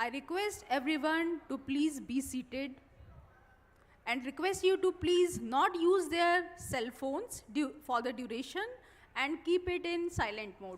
I request everyone to please be seated and request you to please not use their cell phones for the duration and keep it in silent mode.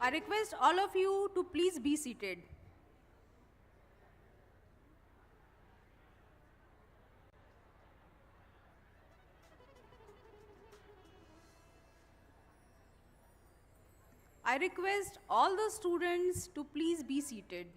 I request all of you to please be seated. I request all the students to please be seated.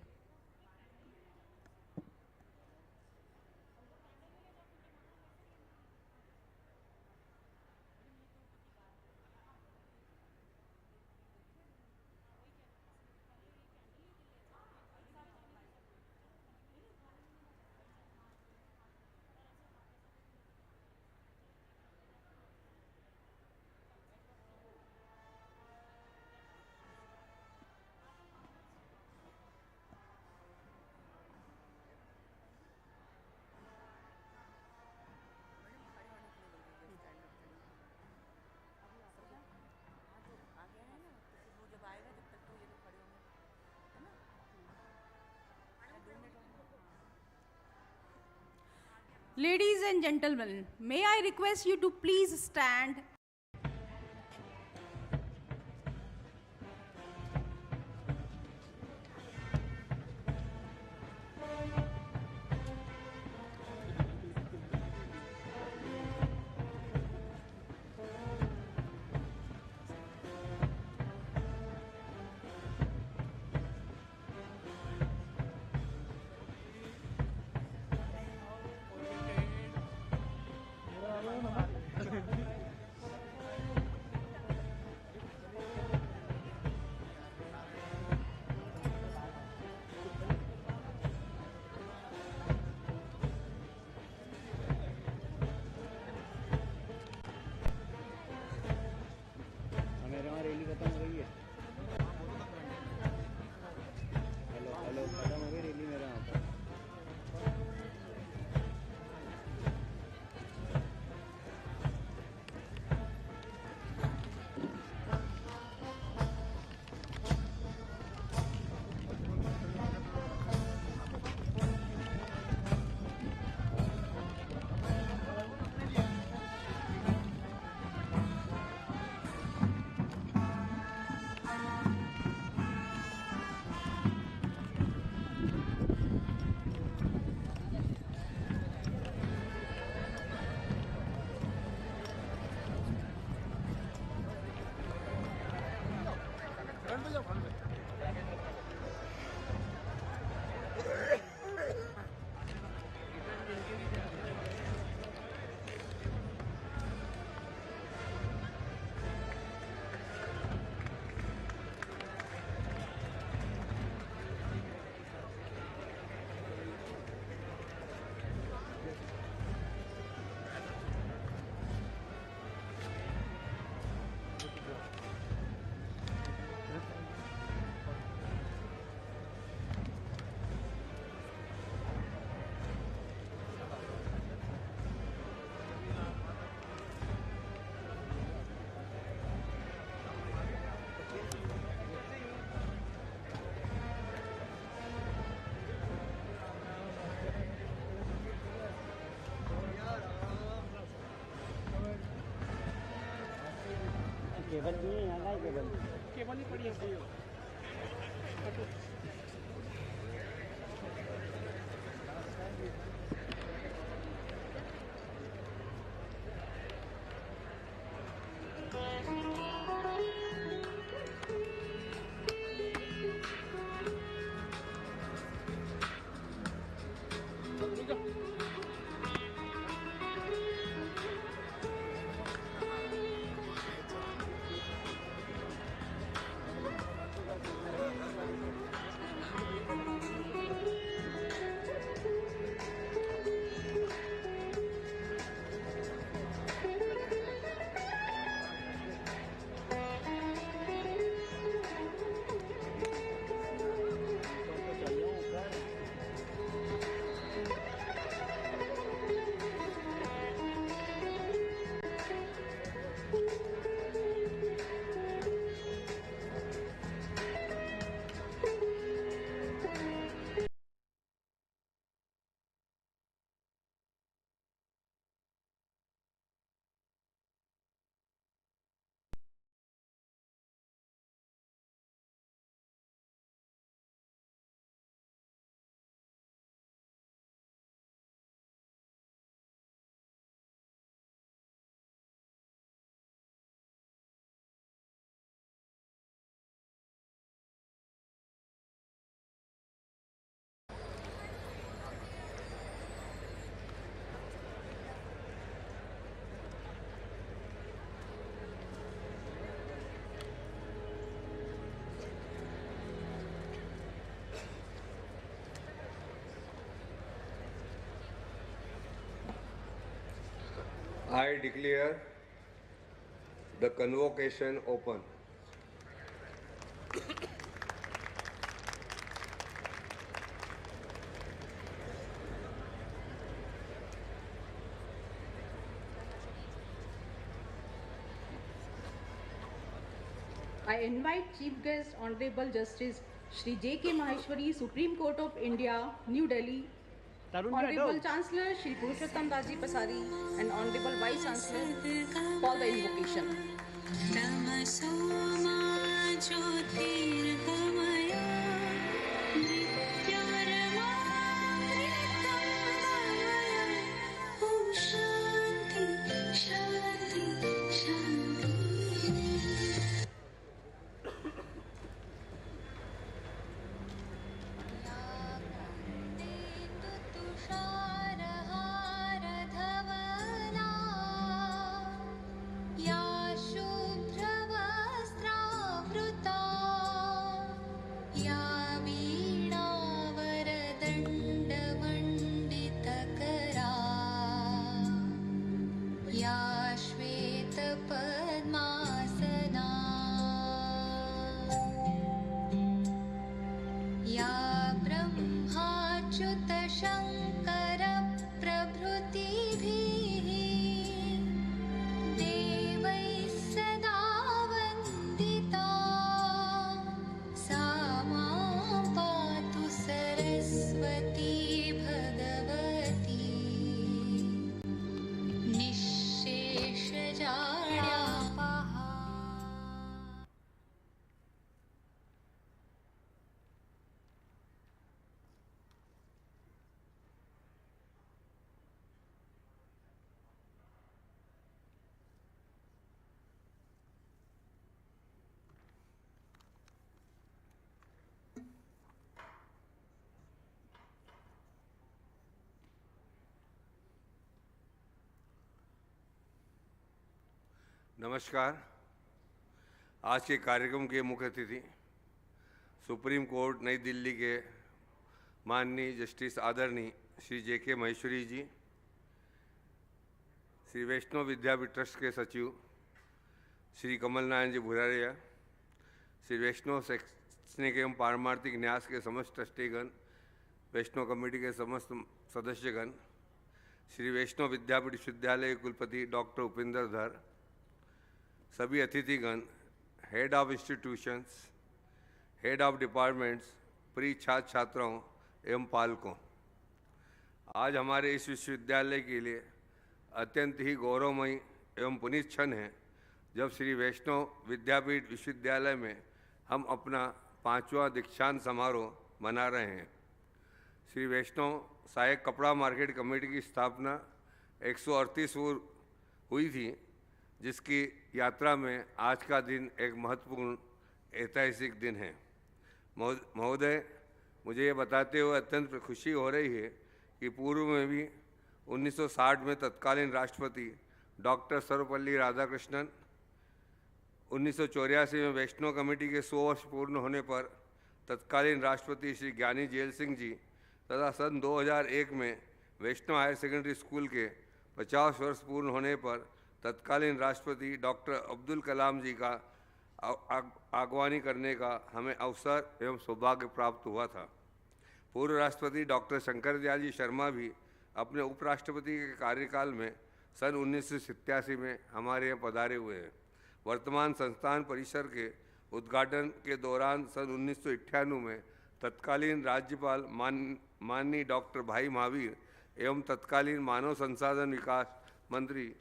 Ladies and gentlemen, may I request you to please stand. Cable नहीं है, यहाँ का cable cable ही पड़ी है। I declare the convocation open. I invite Chief Guest Honorable Justice Shri J.K. Maheshwari, Supreme Court of India, New Delhi, Honorable Chancellor Shri Purushottam Daji Pasari, and Honorable Vice Chancellor for the invocation. या शुभ्रवस्त्रावृता नमस्कार। आज के कार्यक्रम के मुख्य अतिथि supreme court नई दिल्ली के माननीय जस्टिस आदरणीय श्री जे.के. महेश्वरी जी, श्री वैष्णव विद्यापीठ ट्रस्ट के सचिव श्री कमल नारायण जी भुरारिया, श्री वैष्णव शैक्षणिक एवं पारमार्थिक न्यास के समस्त ट्रस्टीगण, वैष्णव कमेटी के समस्त सदस्यगण, श्री वैष्णव विद्यापीठ विश्वविद्यालय के कुलपति डॉक्टर उपेंद्र धर, सभी अतिथिगण, head of institutions, head of departments, प्रिय छात्र छात्राओं एवं पालकों, आज हमारे इस विश्वविद्यालय के लिए अत्यंत ही गौरवमयी एवं पुनीत क्षण है जब श्री वैष्णव विद्यापीठ विश्वविद्यालय में हम अपना 5वां दीक्षांत समारोह मना रहे हैं। श्री वैष्णव सहायक कपड़ा मार्केट कमेटी की स्थापना 138 हुई थी, जिसकी यात्रा में आज का दिन एक महत्वपूर्ण ऐतिहासिक दिन है। महोदय, मुझे ये बताते हुए अत्यंत खुशी हो रही है कि पूर्व में भी 1960 में तत्कालीन राष्ट्रपति डॉक्टर सर्वपल्ली राधाकृष्णन, 1984 में वैष्णव कमेटी के 100 वर्ष पूर्ण होने पर तत्कालीन राष्ट्रपति श्री ज्ञानी जेल सिंह जी तथा सन 2001 में वैष्णव हायर सेकेंडरी स्कूल के 50 वर्ष पूर्ण होने पर तत्कालीन राष्ट्रपति डॉक्टर अब्दुल कलाम जी का आगवानी करने का हमें अवसर एवं सौभाग्य प्राप्त हुआ था। पूर्व राष्ट्रपति डॉक्टर शंकर दयाल जी शर्मा भी अपने उपराष्ट्रपति के कार्यकाल में सन 1987 में हमारे यहाँ पधारे हुए हैं। वर्तमान संस्थान परिसर के उद्घाटन के दौरान सन 1998 में तत्कालीन राज्यपाल माननीय डॉक्टर भाई महावीर एवं तत्कालीन मानव संसाधन विकास मंत्री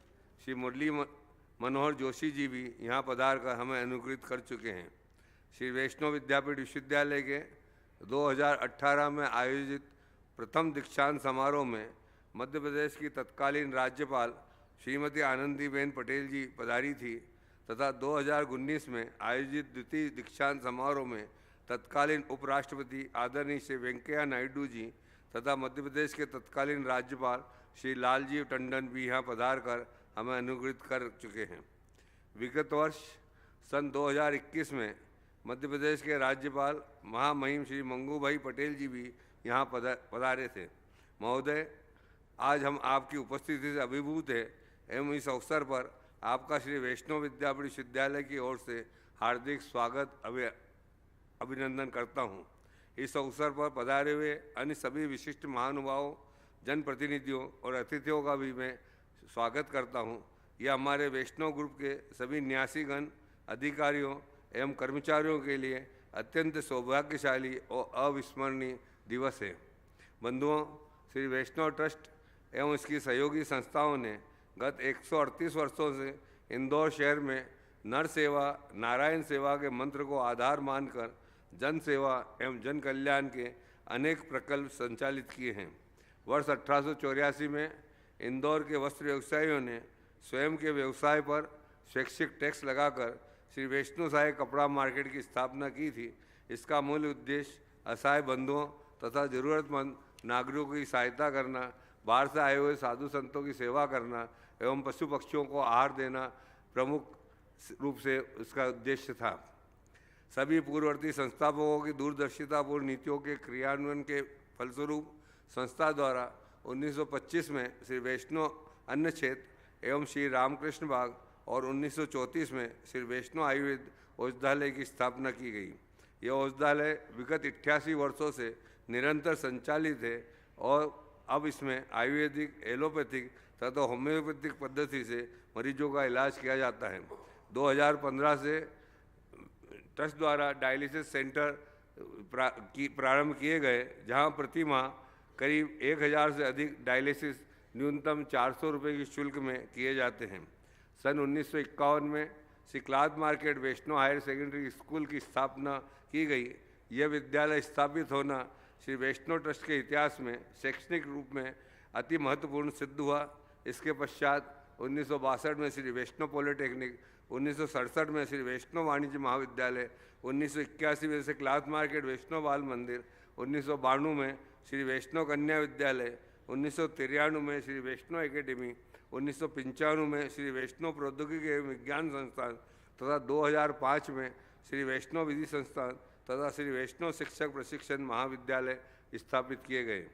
श्री मुरली मनोहर जोशी जी भी यहाँ पधार कर हमें अनुग्रहित कर चुके हैं। श्री वैष्णव विद्यापीठ विश्वविद्यालय के 2018 में आयोजित प्रथम दीक्षांत समारोह में मध्य प्रदेश की तत्कालीन राज्यपाल श्रीमती आनंदीबेन पटेल जी पधारी थी तथा 2019 में आयोजित द्वितीय दीक्षांत समारोह में तत्कालीन उपराष्ट्रपति आदरणीय श्री वेंकैया नायडू जी तथा मध्य प्रदेश के तत्कालीन राज्यपाल श्री लालजी टंडन भी यहाँ पधार कर हमें अनुग्रहित कर चुके हैं। विगत वर्ष सन 2021 में मध्य प्रदेश के राज्यपाल महामहिम श्री मंगू भाई पटेल जी भी यहाँ पधारे थे। महोदय, आज हम आपकी उपस्थिति से अभिभूत हैं एवं इस अवसर पर आपका श्री वैष्णव विद्यापीठ विश्वविद्यालय की ओर से हार्दिक स्वागत अभिनंदन करता हूँ। इस अवसर पर पधारे हुए अन्य सभी विशिष्ट महानुभावों, जनप्रतिनिधियों और अतिथियों का भी मैं स्वागत करता हूँ। यह हमारे वैष्णव ग्रुप के सभी न्यासीगण, अधिकारियों एवं कर्मचारियों के लिए अत्यंत सौभाग्यशाली और अविस्मरणीय दिवस है। बंधुओं, श्री वैष्णव ट्रस्ट एवं इसकी सहयोगी संस्थाओं ने गत 138 वर्षों से इंदौर शहर में नर सेवा नारायण सेवा के मंत्र को आधार मानकर जन सेवा एवं जन कल्याण के अनेक प्रकल्प संचालित किए हैं। वर्ष 1884 में इंदौर के वस्त्र व्यवसायियों ने स्वयं के व्यवसाय पर शैक्षिक टैक्स लगाकर श्री वैष्णव सहायक कपड़ा मार्केट की स्थापना की थी। इसका मूल उद्देश्य असहाय बंधुओं तथा ज़रूरतमंद नागरिकों की सहायता करना, बाहर से आए हुए साधु संतों की सेवा करना एवं पशु पक्षियों को आहार देना प्रमुख रूप से उसका उद्देश्य था। सभी पूर्ववर्ती संस्थापकों की दूरदर्शितापूर्ण नीतियों के क्रियान्वयन के फलस्वरूप संस्था द्वारा 1925 में श्री वैष्णव अन्न क्षेत्र एवं श्री रामकृष्ण बाग और 1934 में श्री वैष्णव आयुर्वेद औषधालय की स्थापना की गई। यह औषधालय विगत 88 वर्षों से निरंतर संचालित है और अब इसमें आयुर्वेदिक, एलोपैथिक तथा होम्योपैथिक पद्धति से मरीजों का इलाज किया जाता है। 2015 से ट्रस्ट द्वारा डायलिसिस सेंटर प्रारंभ किए गए, जहां प्रति माह करीब 1000 से अधिक डायलिसिस न्यूनतम 400 रुपये की शुल्क में किए जाते हैं। सन 1951 में श्री क्लाथ मार्केट वैष्णव हायर सेकेंडरी स्कूल की स्थापना की गई। यह विद्यालय स्थापित होना श्री वैष्णव ट्रस्ट के इतिहास में शैक्षणिक रूप में अति महत्वपूर्ण सिद्ध हुआ। इसके पश्चात 1962 में श्री वैष्णव पॉलिटेक्निक, 1967 में श्री वैष्णव वाणिज्य महाविद्यालय, 1981 में से क्लाथ मार्केट वैष्णव बाल मंदिर, 1992 में श्री वैष्णव कन्या विद्यालय, 1993 में श्री वैष्णव एकेडमी 1995 में श्री वैष्णव प्रौद्योगिकी एवं विज्ञान संस्थान तथा 2005 में श्री वैष्णव विधि संस्थान तथा श्री वैष्णव शिक्षक प्रशिक्षण महाविद्यालय स्थापित किए गए।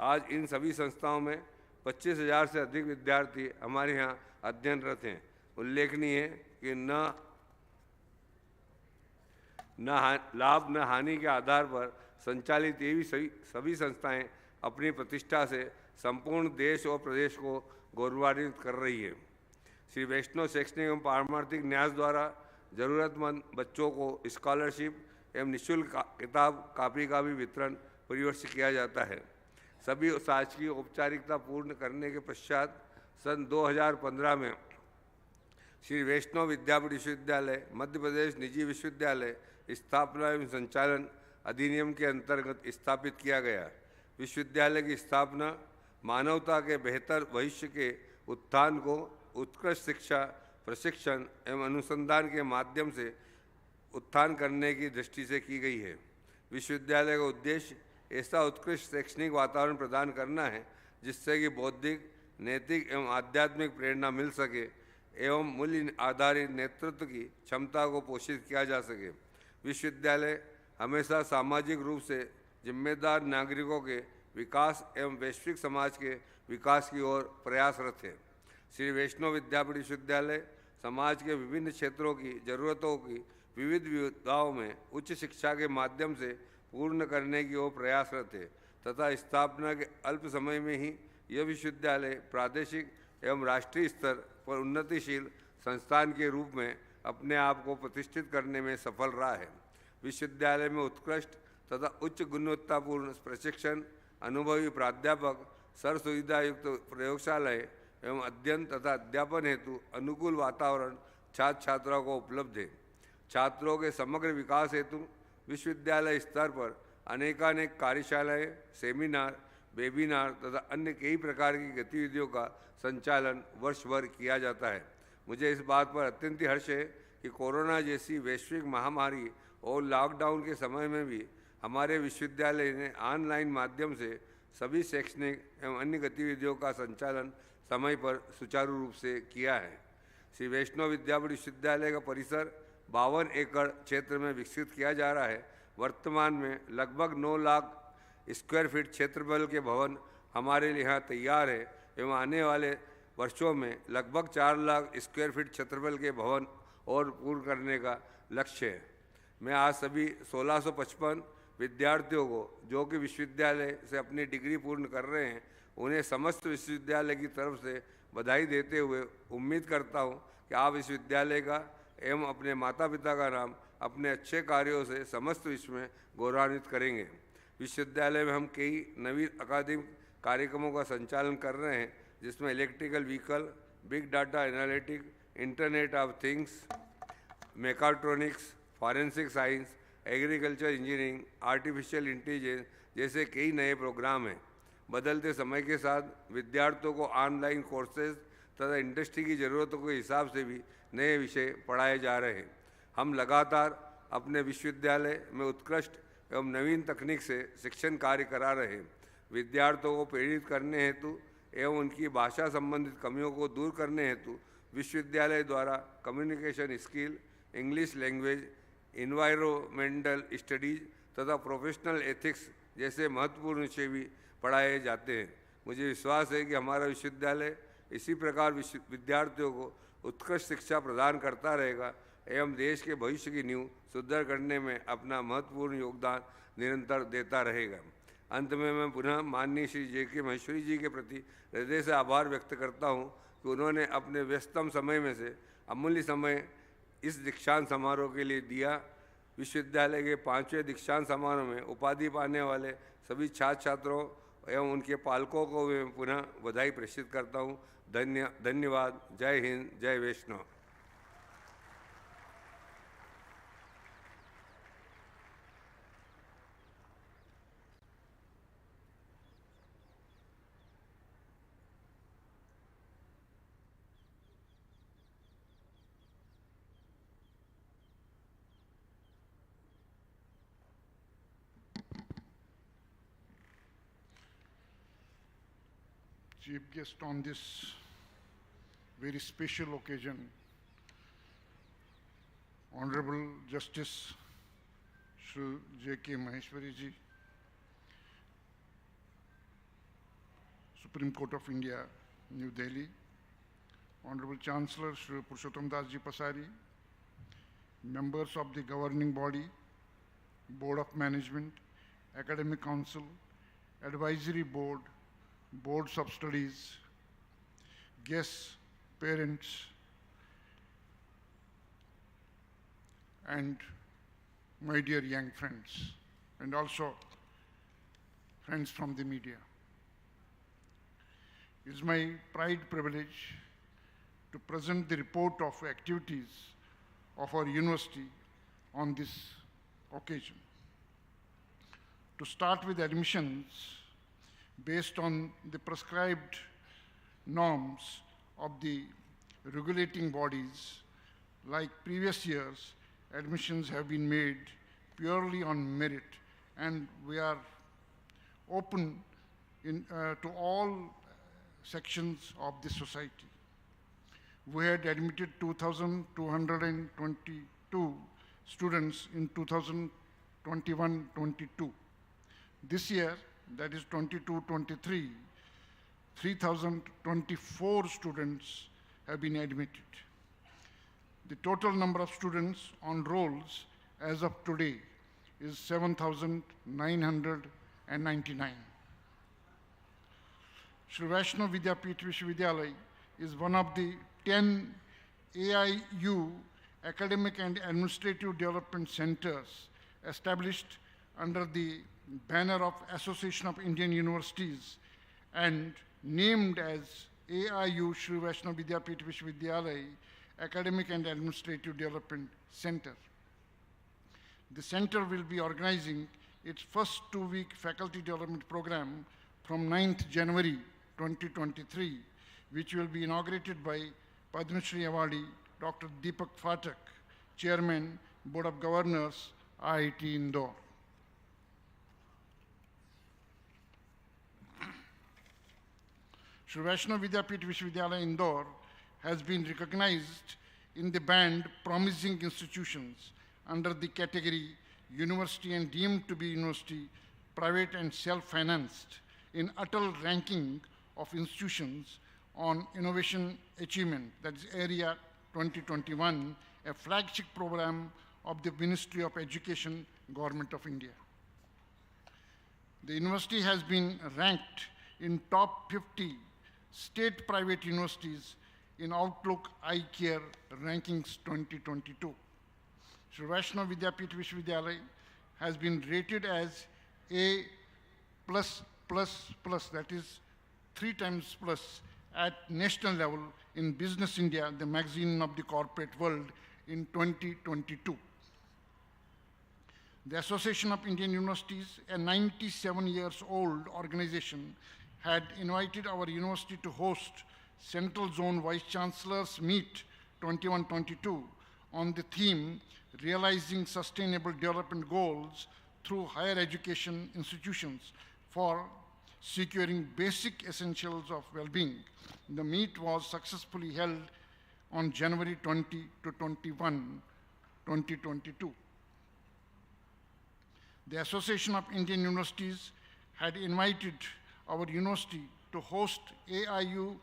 आज इन सभी संस्थाओं में 25,000 से अधिक विद्यार्थी हमारे यहाँ अध्ययनरत हैं। उल्लेखनीय है कि न लाभ न हानि के आधार पर संचालित ये भी सभी संस्थाएं अपनी प्रतिष्ठा से संपूर्ण देश और प्रदेश को गौरवान्वित कर रही है। श्री वैष्णव शैक्षणिक एवं पारमार्थिक न्यास द्वारा जरूरतमंद बच्चों को स्कॉलरशिप एवं निःशुल्क किताब कापी का भी वितरण परिवर्ष किया जाता है। सभी शासकीय औपचारिकता पूर्ण करने के पश्चात सन 2015 में श्री वैष्णव विद्यापीठ विश्वविद्यालय मध्य प्रदेश निजी विश्वविद्यालय स्थापना एवं संचालन अधिनियम के अंतर्गत स्थापित किया गया। विश्वविद्यालय की स्थापना मानवता के बेहतर भविष्य के उत्थान को उत्कृष्ट शिक्षा प्रशिक्षण एवं अनुसंधान के माध्यम से उत्थान करने की दृष्टि से की गई है। विश्वविद्यालय का उद्देश्य ऐसा उत्कृष्ट शैक्षणिक वातावरण प्रदान करना है जिससे कि बौद्धिक नैतिक एवं आध्यात्मिक प्रेरणा मिल सके एवं मूल्य आधारित नेतृत्व की क्षमता को पोषित किया जा सके। विश्वविद्यालय हमेशा सामाजिक रूप से जिम्मेदार नागरिकों के विकास एवं वैश्विक समाज के विकास की ओर प्रयासरत है। श्री वैष्णव विद्यापीठ विश्वविद्यालय समाज के विभिन्न क्षेत्रों की जरूरतों की विविध विविधताओं में उच्च शिक्षा के माध्यम से पूर्ण करने की ओर प्रयासरत है तथा स्थापना के अल्प समय में ही यह विश्वविद्यालय प्रादेशिक एवं राष्ट्रीय स्तर पर उन्नतिशील संस्थान के रूप में अपने आप को प्रतिष्ठित करने में सफल रहा है। विश्वविद्यालय में उत्कृष्ट तथा उच्च गुणवत्तापूर्ण प्रशिक्षण, अनुभवी प्राध्यापक, सर्व सुविधायुक्त प्रयोगशालाएँ एवं अध्ययन तथा अध्यापन हेतु अनुकूल वातावरण छात्र छात्राओं को उपलब्ध है। छात्रों के समग्र विकास हेतु विश्वविद्यालय स्तर पर अनेकानेक कार्यशालाएँ, सेमिनार, वेबिनार तथा अन्य कई प्रकार की गतिविधियों का संचालन वर्ष भर किया जाता है। मुझे इस बात पर अत्यंत हर्ष है कि कोरोना जैसी वैश्विक महामारी और लॉकडाउन के समय में भी हमारे विश्वविद्यालय ने ऑनलाइन माध्यम से सभी शैक्षणिक एवं अन्य गतिविधियों का संचालन समय पर सुचारू रूप से किया है। श्री वैष्णव विद्यापीठ विश्वविद्यालय का परिसर 52 एकड़ क्षेत्र में विकसित किया जा रहा है। वर्तमान में लगभग 9 लाख स्क्वायर फीट क्षेत्रफल के भवन हमारे यहाँ तैयार है एवं आने वाले वर्षों में लगभग 4 लाख स्क्वायर फीट क्षेत्रफल के भवन और पूर्ण करने का लक्ष्य है। मैं आज सभी 1655 विद्यार्थियों को जो कि विश्वविद्यालय से अपनी डिग्री पूर्ण कर रहे हैं उन्हें समस्त विश्वविद्यालय की तरफ से बधाई देते हुए उम्मीद करता हूं कि आप इस विद्यालय का एवं अपने माता पिता का नाम अपने अच्छे कार्यों से समस्त विश्व में गौरवान्वित करेंगे। विश्वविद्यालय में हम कई नवीन अकादमिक कार्यक्रमों का संचालन कर रहे हैं जिसमें electrical vehicle, big data analytic, internet of things, mechatronics, forensic science, agriculture engineering, artificial intelligence जैसे कई नए प्रोग्राम हैं। बदलते समय के साथ विद्यार्थियों को ऑनलाइन कोर्सेज तथा इंडस्ट्री की ज़रूरतों के हिसाब से भी नए विषय पढ़ाए जा रहे हैं। हम लगातार अपने विश्वविद्यालय में उत्कृष्ट एवं नवीन तकनीक से शिक्षण कार्य करा रहे हैं। विद्यार्थियों को प्रेरित करने हेतु एवं उनकी भाषा संबंधित कमियों को दूर करने हेतु विश्वविद्यालय द्वारा communication skill, English language, environmental studies तथा प्रोफेशनल एथिक्स जैसे महत्वपूर्ण विषय भी पढ़ाए जाते हैं। मुझे विश्वास है कि हमारा विश्वविद्यालय इसी प्रकार विद्यार्थियों को उत्कृष्ट शिक्षा प्रदान करता रहेगा एवं देश के भविष्य की नींव सुदृढ़ करने में अपना महत्वपूर्ण योगदान निरंतर देता रहेगा। अंत में मैं पुनः माननीय श्री जे.के. महेश्वरी जी के प्रति हृदय से आभार व्यक्त करता हूं कि उन्होंने अपने व्यस्तम समय में से अमूल्य समय इस दीक्षांत समारोह के लिए दिया। विश्वविद्यालय के 5वें दीक्षांत समारोह में उपाधि पाने वाले सभी छात्र छात्रों एवं उनके पालकों को मैं पुनः बधाई प्रेषित करता हूँ। धन्यवाद। जय हिंद, जय वैष्णव। Chief guest on this very special occasion. Honorable Justice Shri J.K. Maheshwari ji, Supreme Court of India, New Delhi, Honorable Chancellor Shri Purushottam Das ji Pasari, members of the governing body, Board of Management, Academic Council, Advisory Board, Boards of Studies, guests, parents, and my dear young friends, and also friends from the media. It is my pride privilege to present the report of activities of our university on this occasion. To start with admissions, based on the prescribed norms of the regulating bodies, like previous years, admissions have been made purely on merit, and we are open to all sections of the society. We had admitted 2,222 students in 2021-22. This year, that is 22-23, 3,024 students have been admitted. The total number of students on rolls as of today is 7,999. Shri Vaishnav Vidyapith Vishwavidyalaya is one of the 10 AIU academic and administrative development centers established under the banner of Association of Indian Universities and named as AIU Shri Vaishnav Vidyapith Vishwavidyalaya Academic and Administrative Development Center. The center will be organizing its first two-week faculty development program from 9th January 2023, which will be inaugurated by Padma Shri Awardee Dr. Deepak Phatak, Chairman, Board of Governors, IIT Indore. Shri Vaishnav Vidyapith Vishwavidyalaya Indore has been recognized in the band Promising Institutions under the category University and Deemed to be University, Private and Self-Financed in Atal Ranking of Institutions on Innovation Achievement, that is Area 2021, a flagship program of the Ministry of Education, Government of India. The university has been ranked in top 50 state private universities in Outlook iCare Rankings 2022. Shri Vaishnav Vidyapith Vishwavidyalaya has been rated as A+++, that is 3 times plus at national level in Business India, the magazine of the corporate world, in 2022. The Association of Indian Universities, a 97 years old organization, had invited our university to host Central Zone Vice Chancellors Meet 21-22 on the theme Realizing Sustainable Development Goals through Higher Education Institutions for securing basic essentials of well-being. The meet was successfully held on January 20 to 21, 2022. The Association of Indian Universities had invited our university to host AIU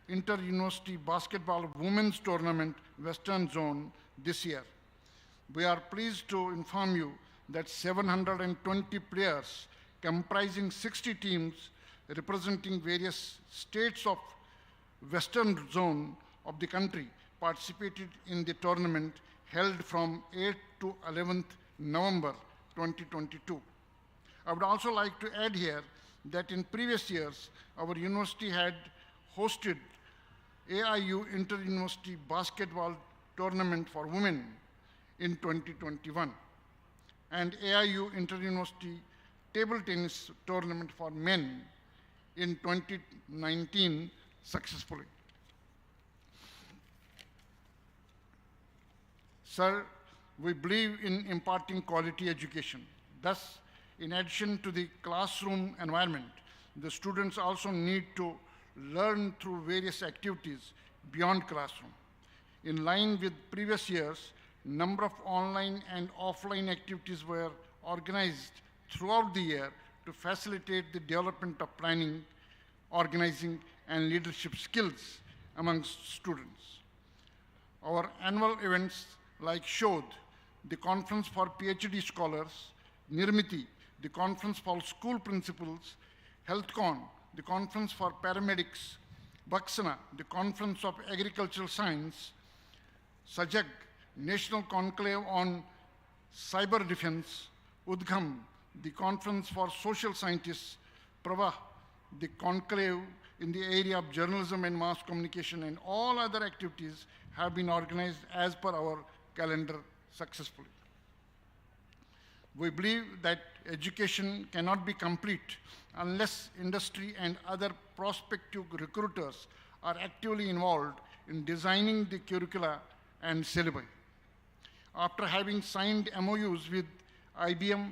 Inter-University Basketball Women's Tournament Western Zone this year. We are pleased to inform you that 720 players comprising 60 teams representing various states of Western Zone of the country participated in the tournament held from 8th to 11th November 2022. I would also like to add here that in previous years, our university had hosted AIU Inter-University Basketball Tournament for Women in 2021 and AIU Inter-University Table Tennis Tournament for Men in 2019 successfully. Sir, we believe in imparting quality education. Thus, in addition to the classroom environment, the students also need to learn through various activities, beyond classroom. In line with previous years, number of online and offline activities were organized throughout the year to facilitate the development of planning, organizing, and leadership skills amongst students. Our annual events like Shodh, the Conference for PhD Scholars, Nirmiti, the Conference for School Principals, HealthCon, the Conference for Paramedics, Baksana, the Conference of Agricultural Science, Sajag, National Conclave on Cyber Defense, Udgham, the Conference for Social Scientists, Pravah, the conclave in the area of journalism and mass communication, and all other activities have been organized as per our calendar successfully. We believe that education cannot be complete unless industry and other prospective recruiters are actively involved in designing the curricula and syllabi. After having signed MOUs with IBM,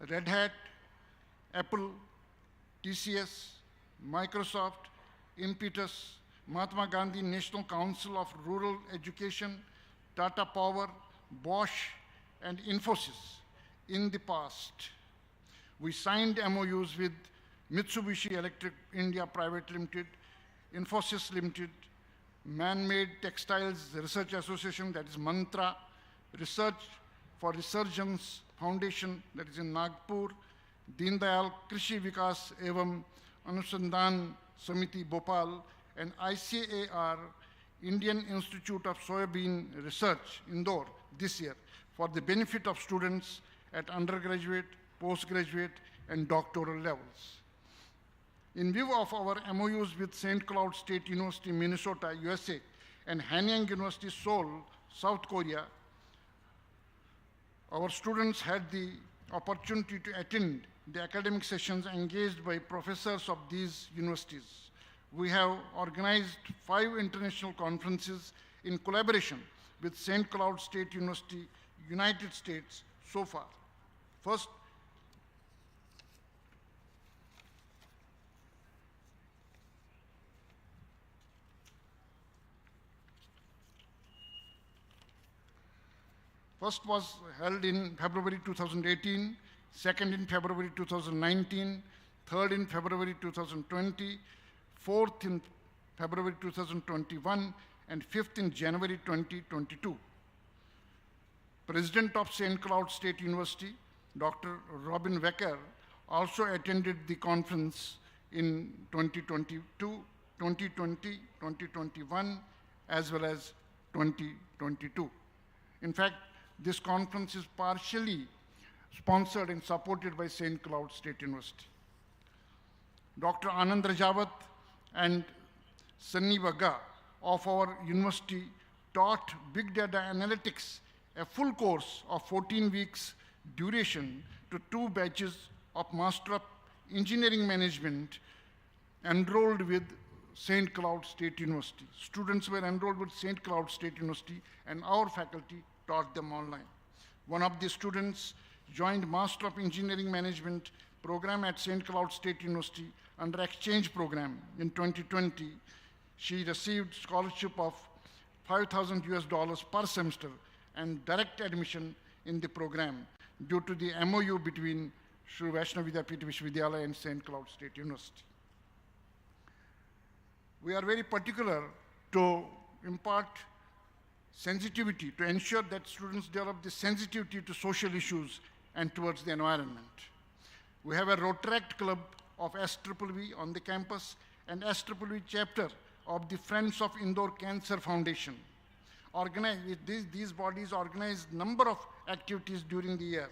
Red Hat, Apple, TCS, Microsoft, Impetus, Mahatma Gandhi National Council of Rural Education, Tata Power, Bosch, and Infosys in the past, we signed MOUs with Mitsubishi Electric India Private Limited, Infosys Limited, Man-Made Textiles Research Association, that is Mantra, Research for Resurgence Foundation, that is in Nagpur, Deen Dayal Krishi Vikas Evam Anusandhan Samiti Bhopal, and ICAR, Indian Institute of Soybean Research, Indore, this year, for the benefit of students at undergraduate, postgraduate, and doctoral levels. In view of our MOUs with St. Cloud State University, Minnesota, USA, and Hanyang University, Seoul, South Korea, our students had the opportunity to attend the academic sessions engaged by professors of these universities. We have organized 5 international conferences in collaboration with St. Cloud State University, United States so far. First was held in February 2018, second in February 2019, third in February 2020, fourth in February 2021, and fifth in January 2022. President of St. Cloud State University, Dr. Robin Wecker, also attended the conference in 2022, 2020, 2021, as well as 2022. In fact, this conference is partially sponsored and supported by St. Cloud State University. Dr. Anand Rajawat and Sunny Bagga of our university taught Big Data Analytics, a full course of 14 weeks duration, to 2 batches of Master of Engineering Management enrolled with St. Cloud State University. Students were enrolled with St. Cloud State University, and our faculty taught them online. One of the students joined Master of Engineering Management program at St. Cloud State University under exchange program in 2020. She received scholarship of $5,000 per semester and direct admission in the program due to the MOU between Shri Vaishnav Vidyapith Vishwavidyalaya and St. Cloud State University. We are very particular to impart sensitivity, to ensure that students develop the sensitivity to social issues and towards the environment. We have a Rotaract Club of SVVV on the campus and SVVV chapter of the Friends of Indore Cancer Foundation. These bodies organized number of activities during the year.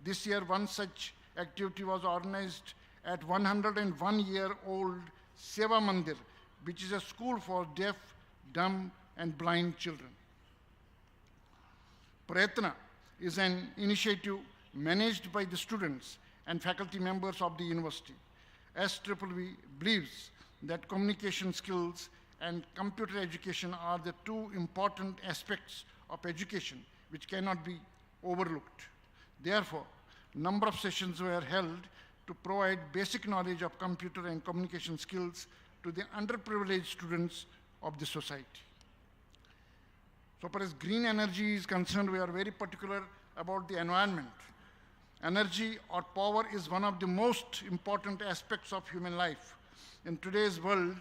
This year, one such activity was organized at 101-year-old Seva Mandir, which is a school for deaf, dumb, and blind children. Prayatna is an initiative managed by the students and faculty members of the university. SVVV believes that communication skills and computer education are the 2 important aspects of education which cannot be overlooked. Therefore, number of sessions were held to provide basic knowledge of computer and communication skills to the underprivileged students of the society. So far as green energy is concerned, we are very particular about the environment. Energy or power is one of the most important aspects of human life. In today's world,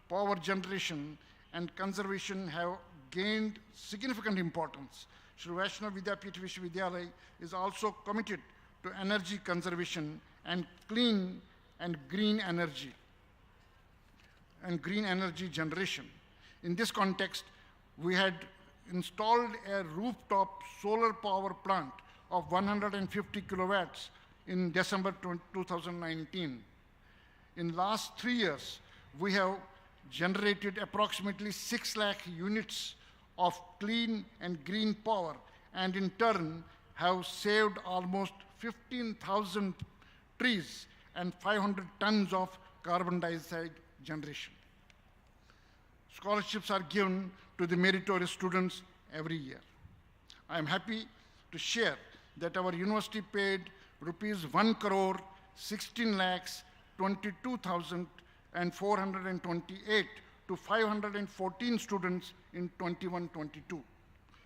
power generation and conservation have gained significant importance. Shri Vaishnav Vidyapith Vishwavidyalaya is also committed to energy conservation and clean and green energy generation. In this context, we had installed a rooftop solar power plant of 150 kilowatts in December 2019. In last 3 years, we have generated approximately 6 lakh units of clean and green power, and in turn have saved almost 15,000 trees and 500 tons of carbon dioxide generation. Scholarships are given to the meritorious students every year. I am happy to share that our university paid rupees 1 crore 16 lakhs 22,428 to 514 students in 21-22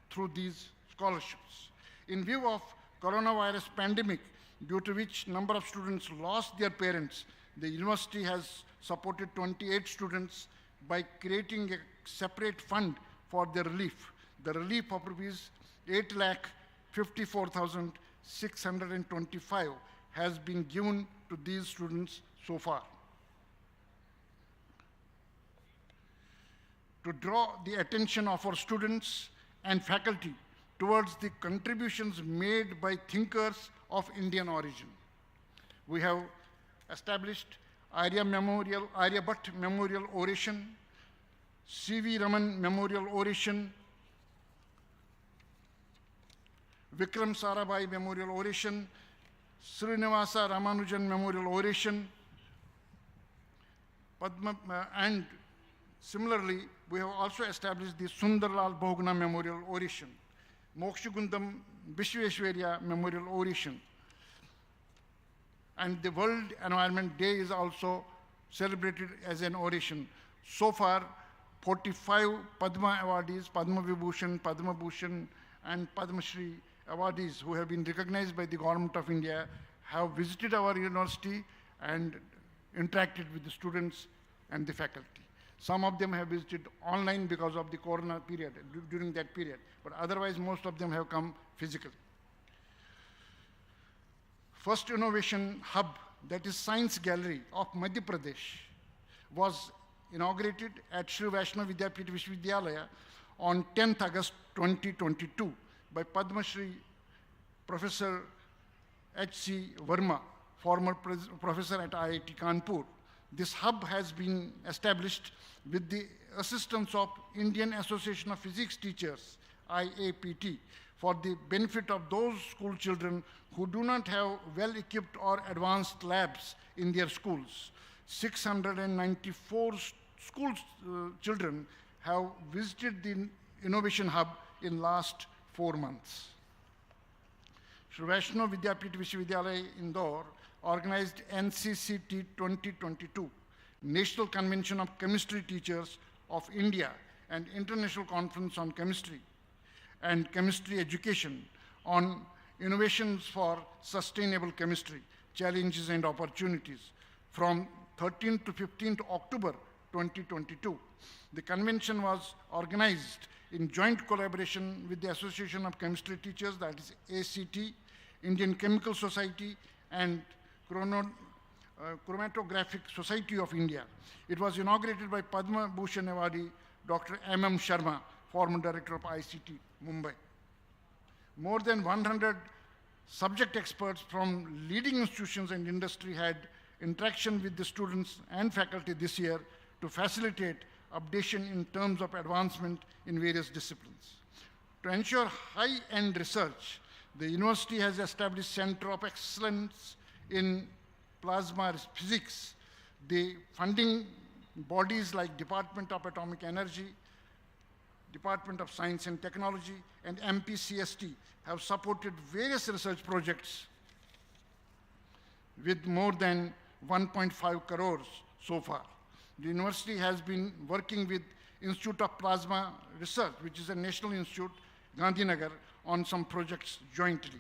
through these scholarships. In view of coronavirus pandemic, due to which number of students lost their parents, the university has supported 28 students by creating a separate fund for their relief. The relief of rupees 8,54,625 has been given to these students so far. To draw the attention of our students and faculty towards the contributions made by thinkers of Indian origin, we have established Aryabhatta Memorial Oration, C.V. Raman Memorial Oration, Vikram Sarabhai Memorial Oration, Srinivasa Ramanujan Memorial Oration, and similarly, we have also established the Sundarlal Bhogna Memorial Oration, Mokshagundam Vishveshwarya Memorial Oration, and the World Environment Day is also celebrated as an oration. So far, 45 Padma awardees, Padma Vibhushan, Padma Bhushan, and Padma Shri awardees who have been recognized by the Government of India have visited our university and interacted with the students and the faculty. Some of them have visited online because of the corona period, during that period, but otherwise most of them have come physically. First innovation hub, that is Science Gallery of Madhya Pradesh, was inaugurated at Shri Vaishnav Vidyapith Vishwavidyalaya on 10th August 2022 by Padma Shri Professor H.C. Verma, former professor at IIT Kanpur. This hub has been established with the assistance of Indian Association of Physics Teachers, IAPT, for the benefit of those school children who do not have well-equipped or advanced labs in their schools. 694 school children have visited the Innovation Hub in last 4 months. Shri Vaishnav Vidyapith Vishwavidyalaya, Indore, organized NCCT 2022, National Convention of Chemistry Teachers of India, and International Conference on Chemistry and Chemistry Education on Innovations for Sustainable Chemistry, Challenges and Opportunities from 13th to 15th October 2022. The convention was organized in joint collaboration with the Association of Chemistry Teachers, that is ACT, Indian Chemical Society, and Chromatographic Society of India. It was inaugurated by Padma Bhushan awardee Dr. M.M. Sharma, former director of ICT, Mumbai. More than 100 subject experts from leading institutions and industry had interaction with the students and faculty this year to facilitate updation in terms of advancement in various disciplines. To ensure high-end research, the university has established Center of Excellence in Plasma Physics. The funding bodies like Department of Atomic Energy, Department of Science and Technology, and MPCST have supported various research projects with more than 1.5 crores so far. The university has been working with Institute of Plasma Research, which is a national institute, Gandhinagar, on some projects jointly.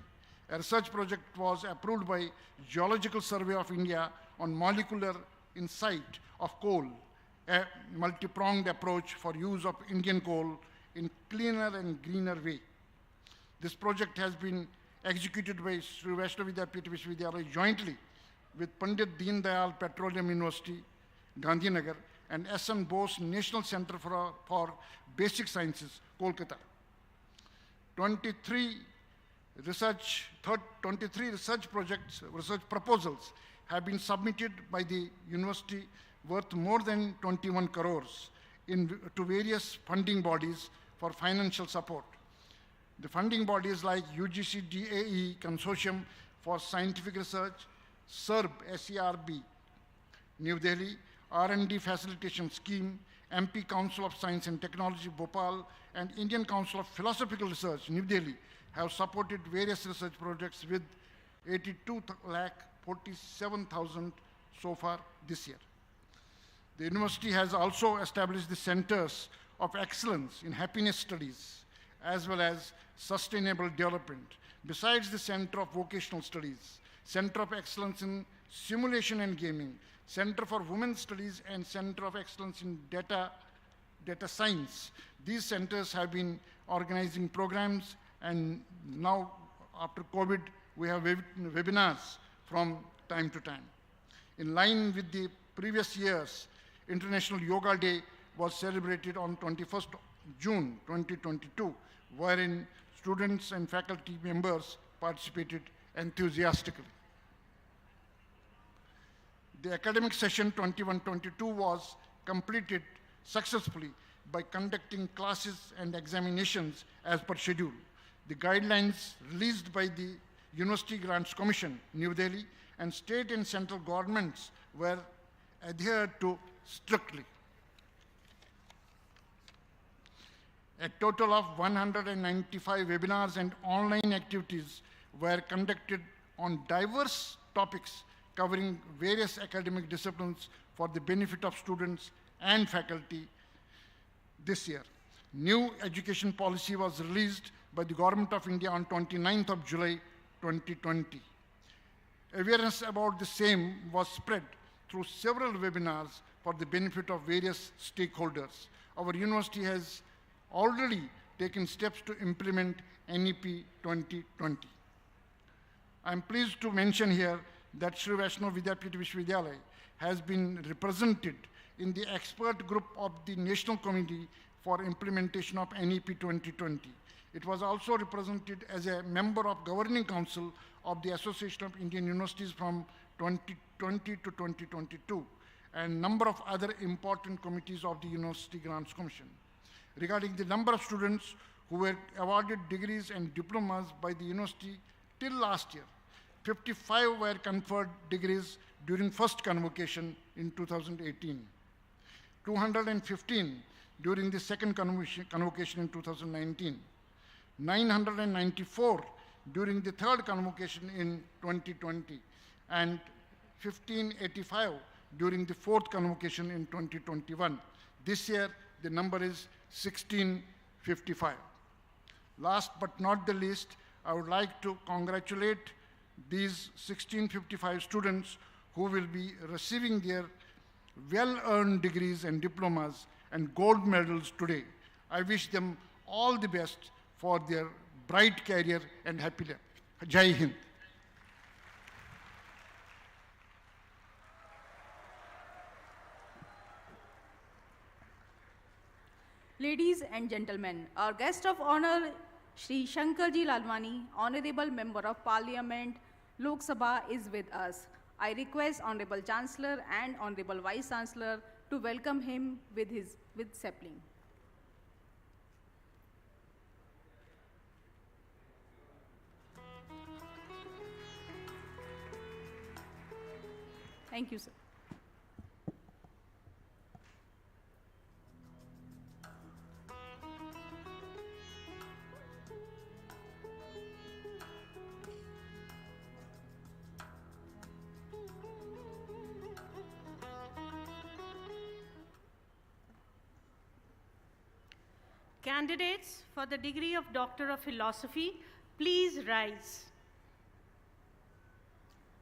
A research project was approved by Geological Survey of India on molecular insight of coal, a multi-pronged approach for use of Indian coal in cleaner and greener way. This project has been executed by Sri Vaishnav Vidyapeeth Vishwavidyalaya jointly with Pandit Deen Dayal Petroleum University, Gandhinagar, and S.N. Bose National Center for Basic Sciences, Kolkata. 23 research proposals have been submitted by the university worth more than 21 crores to various funding bodies for financial support. The funding bodies like UGC DAE Consortium for Scientific Research, SERB, SERB, New Delhi, R&D Facilitation Scheme, MP Council of Science and Technology, Bhopal, and Indian Council of Philosophical Research, New Delhi, have supported various research projects with 82,47,000 so far this year. The university has also established the centers of excellence in happiness studies as well as sustainable development. Besides the Center of Vocational Studies, Center of Excellence in Simulation and Gaming, Center for Women's Studies, and Center of Excellence in Data Science. These centers have been organizing programs, and now after COVID, we have webinars from time to time. In line with the previous years, International Yoga Day was celebrated on 21st June 2022, wherein students and faculty members participated enthusiastically. The academic session 21-22 was completed successfully by conducting classes and examinations as per schedule. The guidelines released by the University Grants Commission, New Delhi, and state and central governments were adhered to strictly. A total of 195 webinars and online activities were conducted on diverse topics covering various academic disciplines for the benefit of students and faculty this year. New education policy was released by the Government of India on 29th of July 2020. Awareness about the same was spread through several webinars for the benefit of various stakeholders. Our university has already taken steps to implement NEP 2020. I am pleased to mention here that Sri Vaishnav Vidyapeeth Vishwavidyalaya has been represented in the expert group of the National Committee for Implementation of NEP 2020. It was also represented as a member of Governing Council of the Association of Indian Universities from 2020 to 2022, and number of other important committees of the University Grants Commission. Regarding the number of students who were awarded degrees and diplomas by the university till last year, 55 were conferred degrees during first convocation in 2018, 215 during the second convocation in 2019, 994 during the third convocation in 2020, and 1585 during the fourth convocation in 2021. This year, the number is 1655. Last but not the least, I would like to congratulate these 1655 students who will be receiving their well-earned degrees and diplomas and gold medals today. I wish them all the best for their bright career and happy life. Jai Hind. Ladies and gentlemen, our guest of honor, Shri Shankarji Lalwani, Honorable Member of Parliament, Lok Sabha, is with us. I request Honorable Chancellor and Honorable Vice Chancellor to welcome him with sapling. Thank you, sir. Candidates for the degree of Doctor of Philosophy, please rise.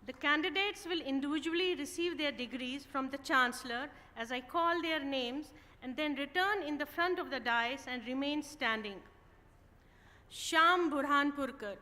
The candidates will individually receive their degrees from the Chancellor as I call their names and then return in the front of the dais and remain standing. Sham Burhanpurkar.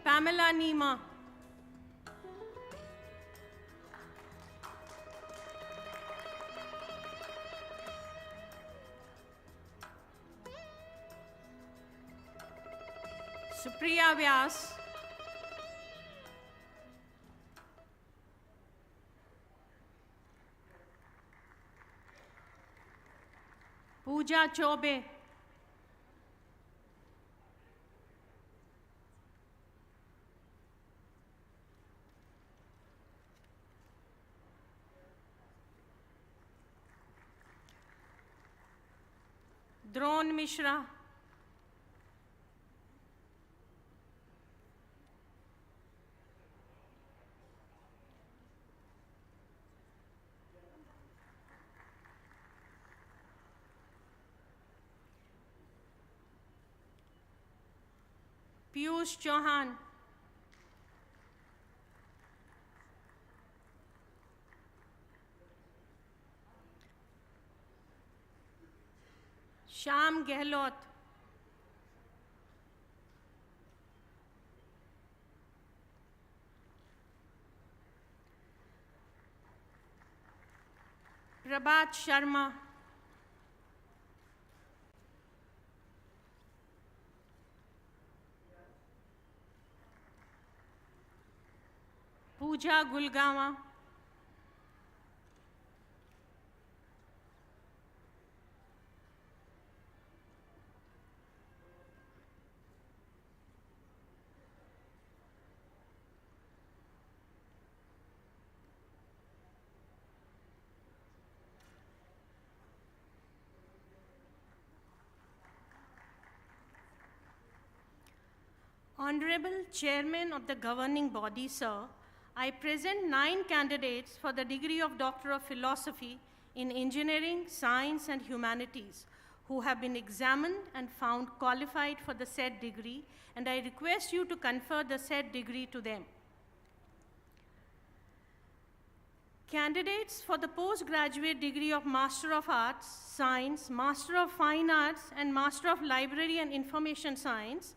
Pamela Nima. Supriya Vyas. Pooja Chobe. Dron Mishra. Piyush Chauhan. Shyam Gehlot. Prabhat Sharma. Pooja Gulgawa. Honorable Chairman of the governing body, sir, I present 9 candidates for the degree of Doctor of Philosophy in Engineering, Science and Humanities who have been examined and found qualified for the said degree, and I request you to confer the said degree to them. Candidates for the postgraduate degree of Master of Arts, Science, Master of Fine Arts and Master of Library and Information Science,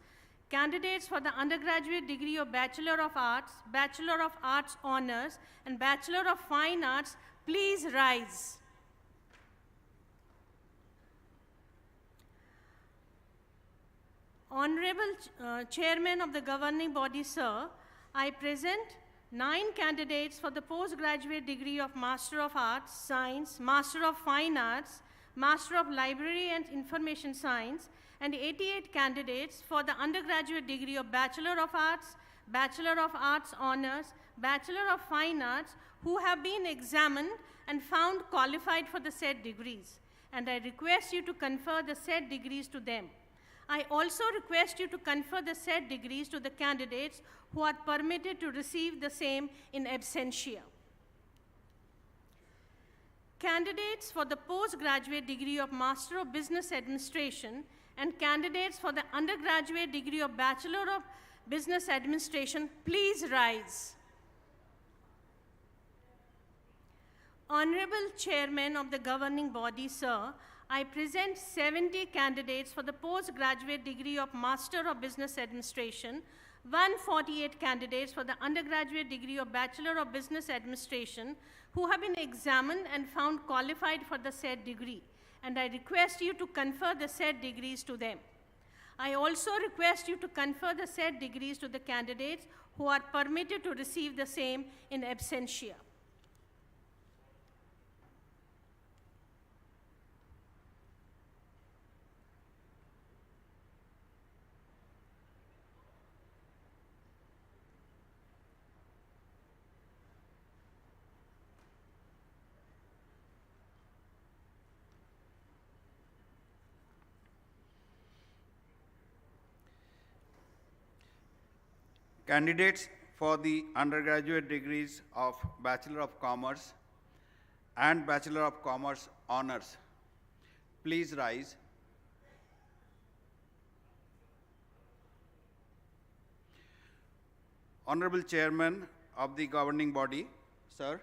candidates for the undergraduate degree of Bachelor of Arts, Bachelor of Arts Honors, and Bachelor of Fine Arts, please rise. Honorable Chairman of the governing body, sir, I present 9 candidates for the postgraduate degree of Master of Arts, Science, Master of Fine Arts, Master of Library and Information Science, and 88 candidates for the undergraduate degree of Bachelor of Arts, Bachelor of Arts Honors, Bachelor of Fine Arts, who have been examined and found qualified for the said degrees, and I request you to confer the said degrees to them. I also request you to confer the said degrees to the candidates who are permitted to receive the same in absentia. Candidates for the postgraduate degree of Master of Business Administration and candidates for the undergraduate degree of Bachelor of Business Administration, please rise. Honorable Chairman of the governing body, sir, I present 70 candidates for the postgraduate degree of Master of Business Administration, 148 candidates for the undergraduate degree of Bachelor of Business Administration who have been examined and found qualified for the said degree, and I request you to confer the said degrees to them. I also request you to confer the said degrees to the candidates who are permitted to receive the same in absentia. Candidates for the undergraduate degrees of Bachelor of Commerce and Bachelor of Commerce honors, please rise. Honorable Chairman of the governing body, sir,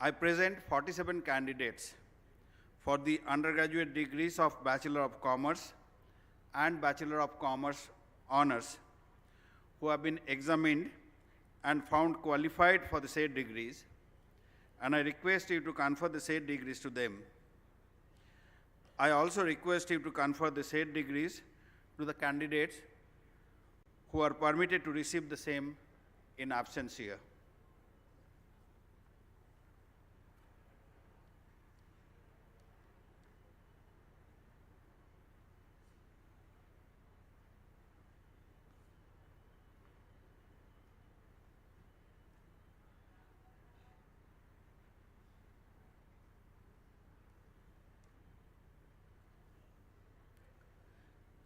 I present 47 candidates for the undergraduate degrees of Bachelor of Commerce and Bachelor of Commerce honors who have been examined and found qualified for the said degrees, and I request you to confer the said degrees to them. I also request you to confer the said degrees to the candidates who are permitted to receive the same in absentia.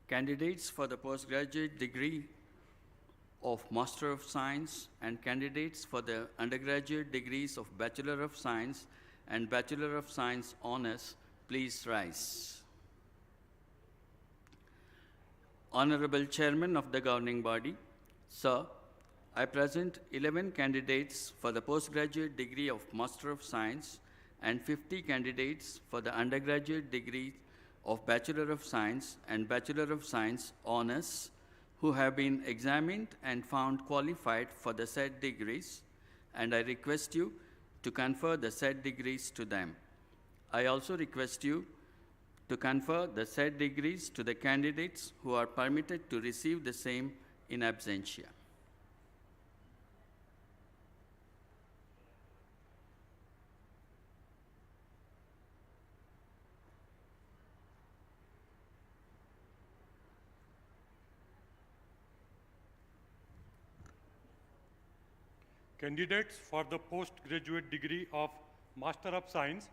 Candidates for the postgraduate degree of Master of Science and candidates for the undergraduate degrees of Bachelor of Science and Bachelor of Science honors, please rise. Honorable Chairman of the governing body, sir, I present 11 candidates for the postgraduate degree of Master of Science and 50 candidates for the undergraduate degree of Bachelor of Science and Bachelor of Science honors who have been examined and found qualified for the said degrees, and I request you to confer the said degrees to them. I also request you to confer the said degrees to the candidates who are permitted to receive the same in absentia. Candidates for the postgraduate degree of Master of Science,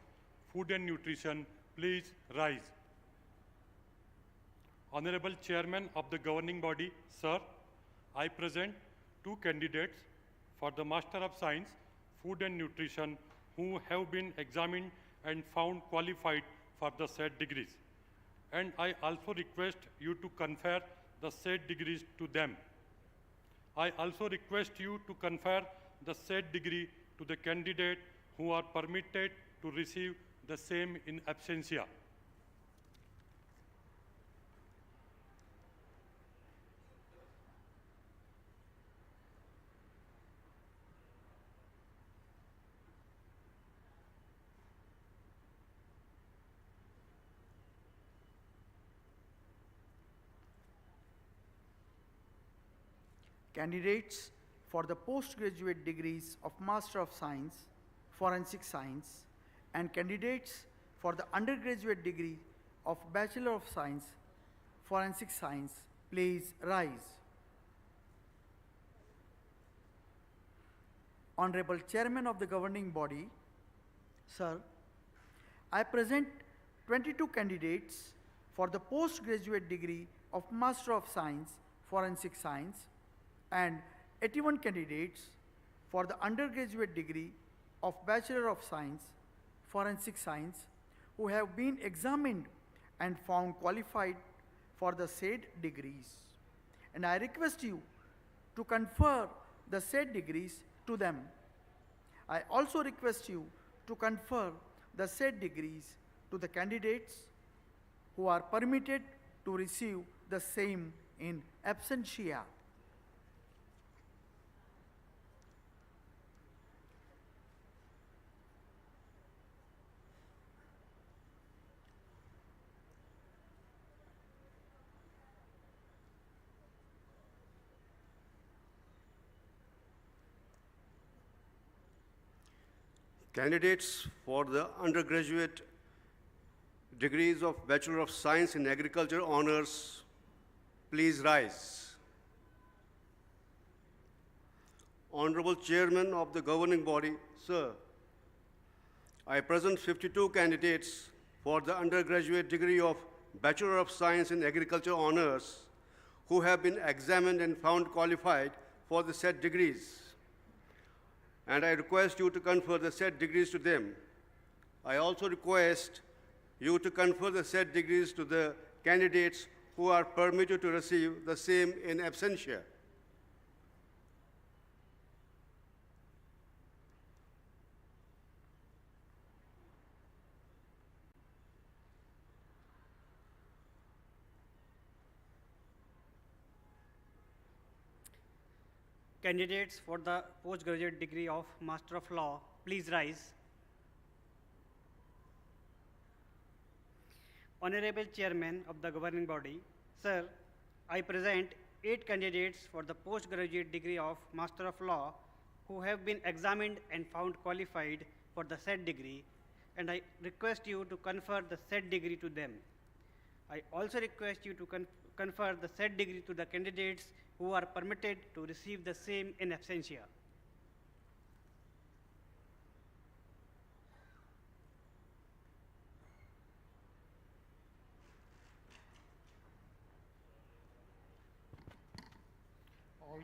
Food and Nutrition, please rise. Honorable Chairman of the governing body, sir, I present 2 candidates for the Master of Science, Food and Nutrition who have been examined and found qualified for the said degrees. And I also request you to confer the said degrees to them. I also request you to confer the said degree to the candidate who are permitted to receive the same in absentia. Candidates for the postgraduate degrees of Master of Science, Forensic Science, and candidates for the undergraduate degree of Bachelor of Science, Forensic Science, please rise. Honorable Chairman of the governing body, sir, I present 22 candidates for the postgraduate degree of Master of Science, Forensic Science, and 81 candidates for the undergraduate degree of Bachelor of Science, Forensic Science, who have been examined and found qualified for the said degrees. And I request you to confer the said degrees to them. I also request you to confer the said degrees to the candidates who are permitted to receive the same in absentia. Candidates for the undergraduate degrees of Bachelor of Science in Agriculture honors, please rise. Honorable Chairman of the governing body, sir, I present 52 candidates for the undergraduate degree of Bachelor of Science in Agriculture honors who have been examined and found qualified for the said degrees. And I request you to confer the said degrees to them. I also request you to confer the said degrees to the candidates who are permitted to receive the same in absentia. Candidates for the postgraduate degree of Master of Law, please rise. Honorable Chairman of the governing body, sir, I present 8 candidates for the postgraduate degree of Master of Law who have been examined and found qualified for the said degree, and I request you to confer the said degree to them. I also request you to confer the said degree to the candidates who are permitted to receive the same in absentia. All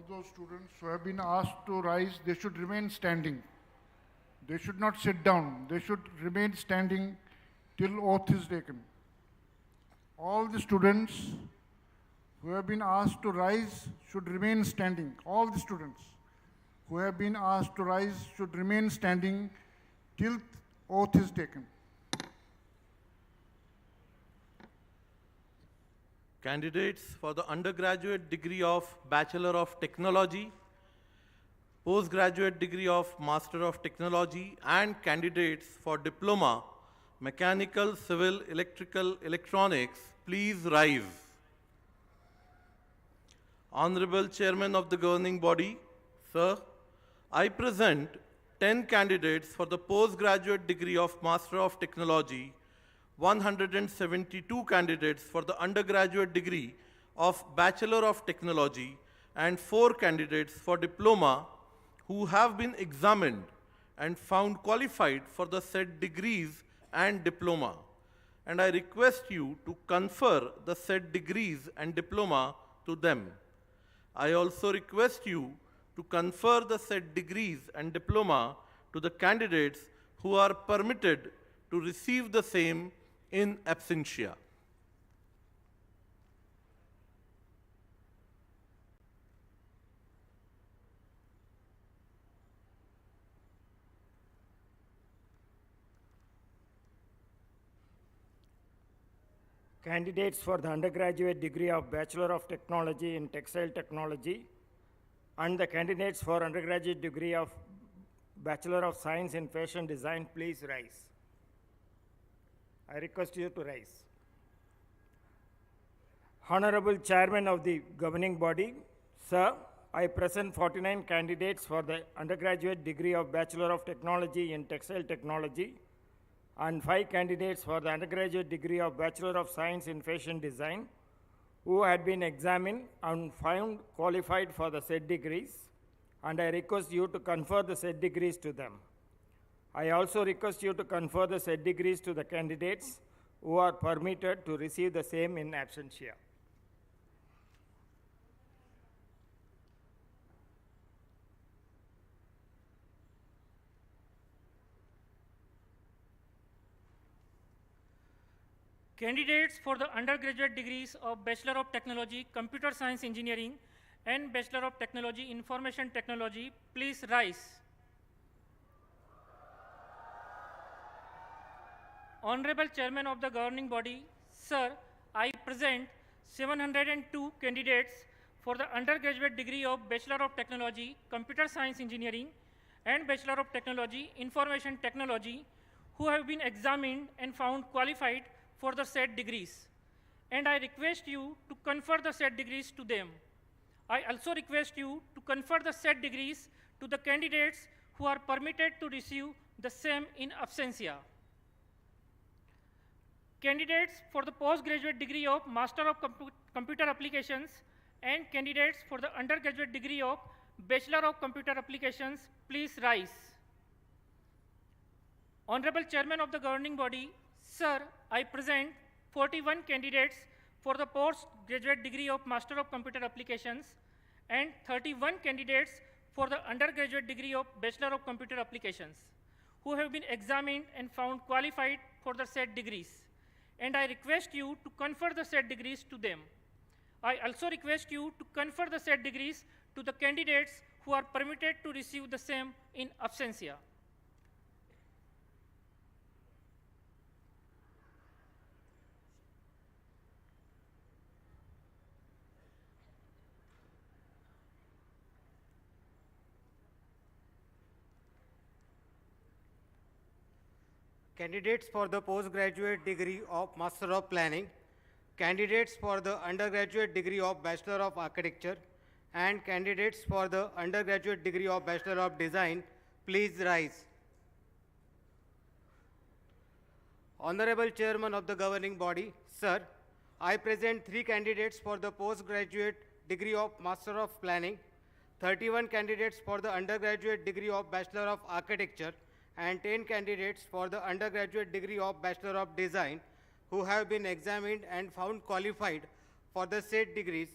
those students who have been asked to rise, they should remain standing. They should not sit down. They should remain standing till oath is taken. All the students who have been asked to rise should remain standing. All the students who have been asked to rise should remain standing till oath is taken. Candidates for the undergraduate degree of Bachelor of Technology, postgraduate degree of Master of Technology, and candidates for Diploma, Mechanical, Civil, Electrical, Electronics, please rise. Honorable Chairman of the governing body, sir, I present 10 candidates for the postgraduate degree of Master of Technology, 172 candidates for the undergraduate degree of Bachelor of Technology, and 4 candidates for Diploma who have been examined and found qualified for the said degrees and diploma. And I request you to confer the said degrees and diploma to them. I also request you to confer the said degrees and diploma to the candidates who are permitted to receive the same in absentia. Candidates for the undergraduate degree of Bachelor of Technology in Textile Technology and the candidates for undergraduate degree of Bachelor of Science in Fashion Design, please rise. I request you to rise. Honorable Chairman of the governing body, sir, I present 49 candidates for the undergraduate degree of Bachelor of Technology in Textile Technology and 5 candidates for the undergraduate degree of Bachelor of Science in Fashion Design who had been examined and found qualified for the said degrees, and I request you to confer the said degrees to them. I also request you to confer the said degrees to the candidates who are permitted to receive the same in absentia. Candidates for the undergraduate degrees of Bachelor of Technology, Computer Science Engineering and Bachelor of Technology, Information Technology, please rise. Honorable Chairman of the governing body, sir, I present 702 candidates for the undergraduate degree of Bachelor of Technology, Computer Science Engineering and Bachelor of Technology, Information Technology, who have been examined and found qualified for the said degrees, and I request you to confer the said degrees to them. I also request you to confer the said degrees to the candidates who are permitted to receive the same in absentia. Candidates for the postgraduate degree of Master of Computer Applications and candidates for the undergraduate degree of Bachelor of Computer Applications, please rise. Honorable Chairman of the governing body, sir, I present 41 candidates for the postgraduate degree of Master of Computer Applications, and 31 candidates for the undergraduate degree of Bachelor of Computer Applications, who have been examined and found qualified for the said degrees. And I request you to confer the said degrees to them. I also request you to confer the said degrees to the candidates who are permitted to receive the same in absentia. Candidates for the postgraduate degree of Master of Planning, candidates for the undergraduate degree of Bachelor of Architecture, and candidates for the undergraduate degree of Bachelor of Design, please rise. Honorable Chairman of the governing body, sir, I present 3 candidates for the postgraduate degree of Master of Planning, 31 candidates for the undergraduate degree of Bachelor of Architecture, and 10 candidates for the undergraduate degree of Bachelor of Design who have been examined and found qualified for the said degrees,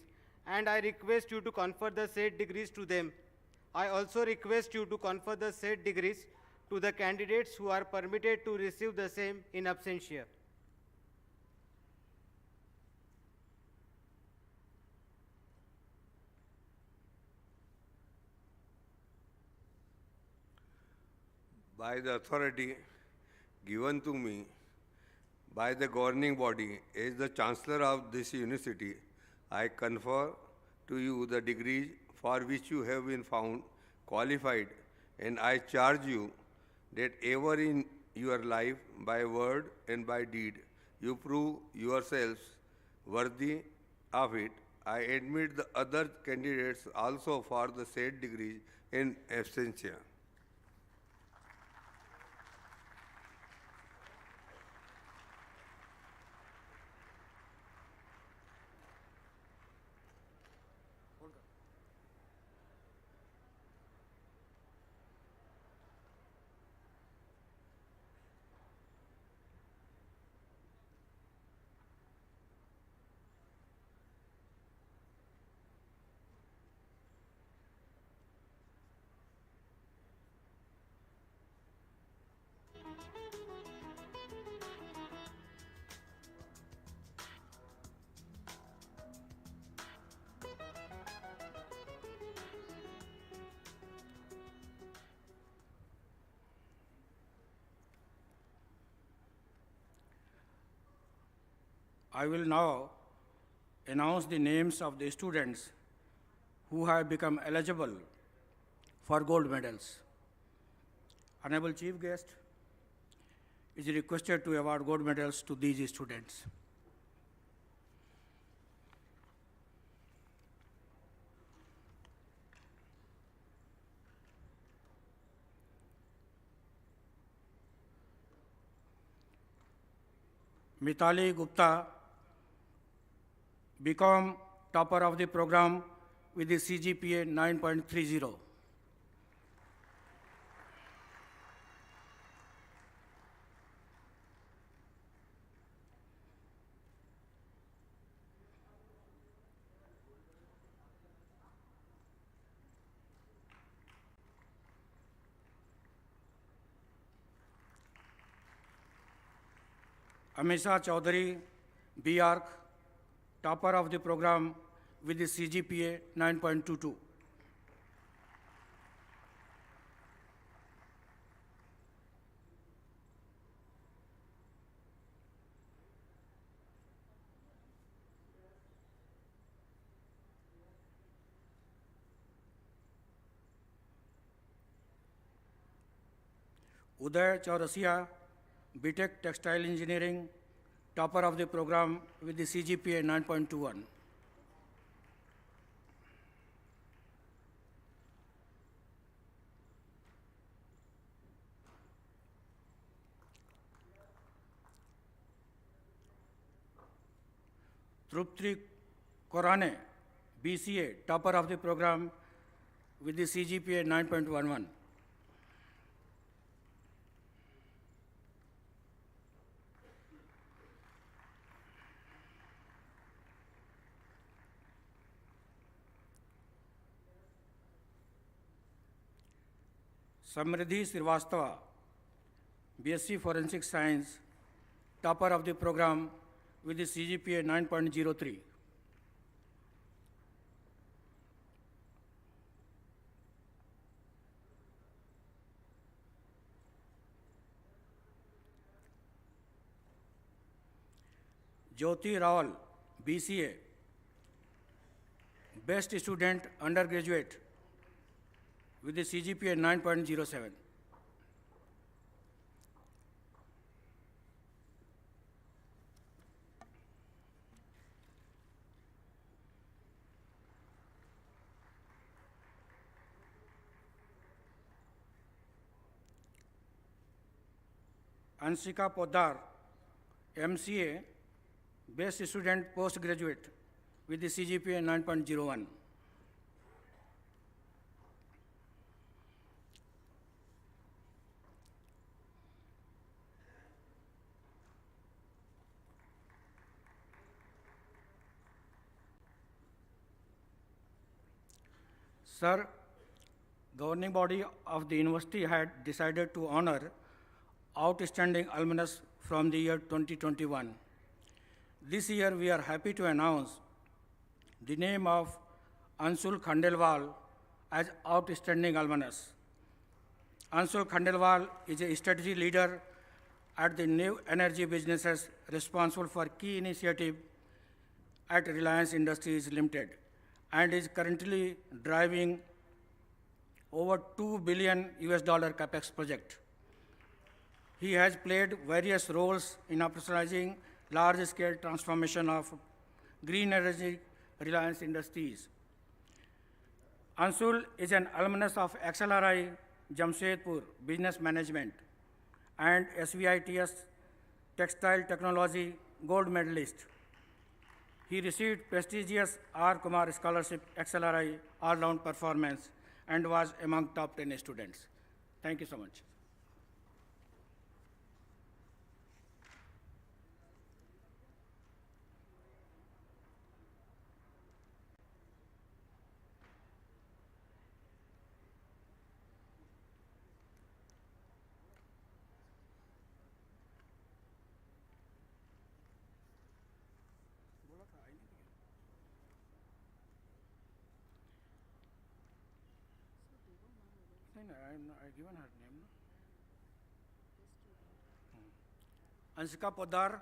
and I request you to confer the said degrees to them. I also request you to confer the said degrees to the candidates who are permitted to receive the same in absentia. By the authority given to me by the governing body as the Chancellor of this university, I confer to you the degrees for which you have been found qualified, and I charge you that ever in your life, by word and by deed, you prove yourselves worthy of it. I admit the other candidates also for the said degrees in absentia. I will now announce the names of the students who have become eligible for gold medals. Honorable Chief Guest is requested to award gold medals to these students. Mitali Gupta, BCom topper of the program with the CGPA 9.30. Amisha Chaudhary, B.Arc, topper of the program with the CGPA 9.22. Uday Chaurasia, BTech Textile Engineering, topper of the program with the CGPA 9.21. Trupti Korane, BCA, topper of the program with the CGPA 9.11. Samriddhi Srivastava, BSc Forensic Science, topper of the program with the CGPA 9.03. Jyoti Rawal, BCA, best student undergraduate with the CGPA 9.07. Anshika Poddar, MCA, best student postgraduate with the CGPA 9.01. Sir, governing body of the university had decided to honor outstanding alumnus from the year 2021. This year, we are happy to announce the name of Anshul Khandelwal as outstanding alumnus. Anshul Khandelwal is a strategy leader at the new energy businesses responsible for key initiative at Reliance Industries Limited and is currently driving over $2 billion capex project. He has played various roles in operationalizing large-scale transformation of green energy Reliance Industries. Anshul is an alumnus of XLRI Jamshedpur Business Management and SVITS Textile Technology Gold Medalist. He received prestigious R. Kumar Scholarship XLRI All-Round Performance and was among top 10 students. Thank you so much. I given her name. No? Anshika Poddar.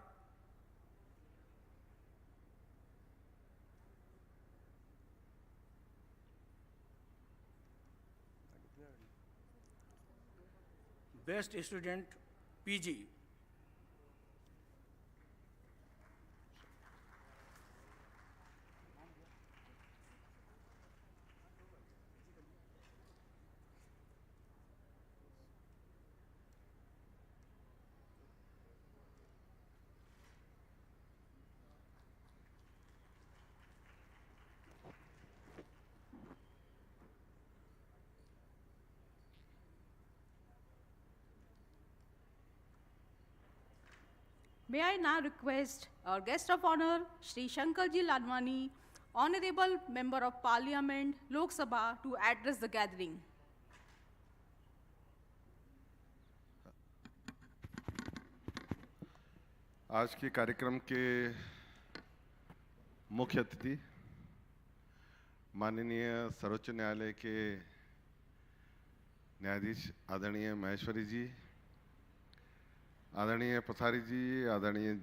Best student, PG. May I now request our guest of honor, Shri Shankarji Ladwani, Honorable Member of Parliament, Lok Sabha, to address the gathering. आज के कार्यक्रम के मुख्य अतिथि माननीय सर्वोच्च न्यायालय के न्यायाधीश आदरणीय महेश्वरी जी, आदरणीय पसारी जी, आदरणीय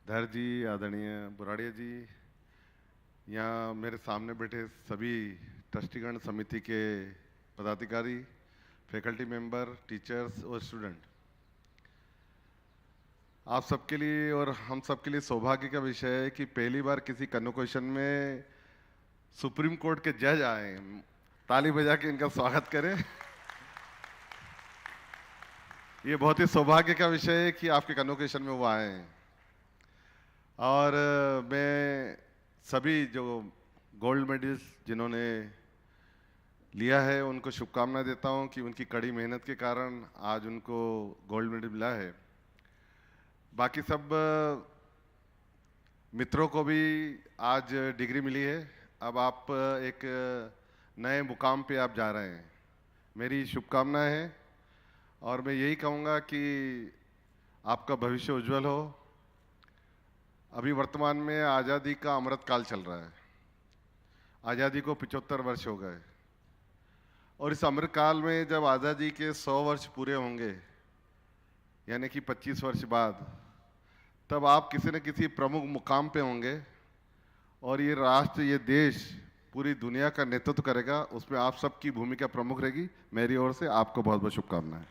धर जी, आदरणीय बुराड़िया जी, यहाँ मेरे सामने बैठे सभी ट्रस्टीगण समिति के पदाधिकारी, फैकल्टी मेंबर, टीचर्स और स्टूडेंट, आप सबके लिए और हम सबके लिए सौभाग्य का विषय है कि पहली बार किसी कन्वोकेशन में सुप्रीम कोर्ट के जज आए। ताली बजा के इनका स्वागत करें। ये बहुत ही सौभाग्य का विषय है कि आपके कन्वोकेशन में वो आए हैं। और मैं सभी जो गोल्ड मेडलिस्ट जिन्होंने लिया है उनको शुभकामनाएं देता हूं कि उनकी कड़ी मेहनत के कारण आज उनको गोल्ड मेडल मिला है। बाकी सब मित्रों को भी आज डिग्री मिली है। अब आप एक नए मुकाम पे आप जा रहे हैं। मेरी शुभकामनाएं हैं और मैं यही कहूँगा कि आपका भविष्य उज्जवल हो। अभी वर्तमान में आज़ादी का अमृत काल चल रहा है। आज़ादी को 75 वर्ष हो गए और इस अमृत काल में जब आज़ादी के 100 वर्ष पूरे होंगे, यानी कि 25 वर्ष बाद, तब आप किसी न किसी प्रमुख मुकाम पे होंगे और ये राष्ट्र, ये देश पूरी दुनिया का नेतृत्व करेगा। उसमें आप सबकी भूमिका प्रमुख रहेगी। मेरी ओर से आपको बहुत बहुत शुभकामनाएं।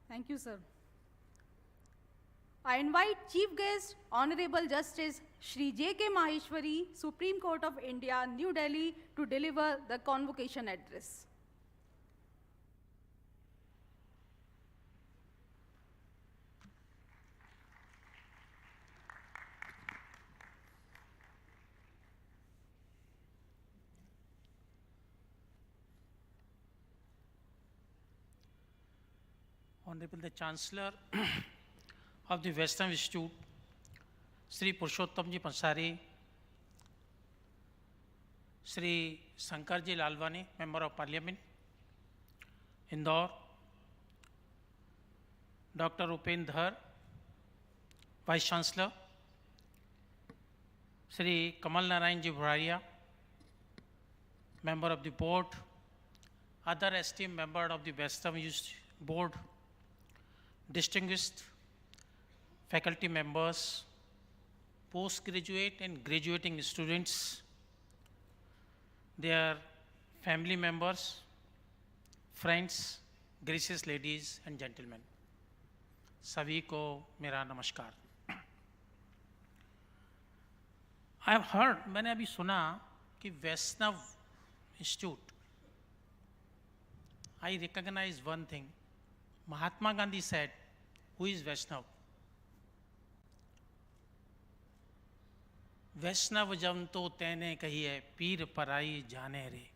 Thank you, sir. I invite Chief Guest, Honorable Justice Shri J.K. Maheshwari, Supreme Court of India, New Delhi, to deliver the convocation address. Honorable the Chancellor of the Western Institute, Sri Purushottamji Pansari, Sri Shankarji Lalwani, Member of Parliament, Indore, Dr. Upen Dhar, Vice Chancellor, Sri Kamal Narayanji Bhuraria, Member of the Board, other esteemed member of the Western Institute Board, distinguished faculty members, postgraduate and graduating students, their family members, friends, gracious ladies and gentlemen, सभी को मेरा नमस्कार। I have heard, मैंने अभी सुना कि वैष्णव institute, I recognize one thing. Mahatma Gandhi said, who is Vaishnav? वैष्णव जन तो तेने कही है, पीर पराई जाने रे.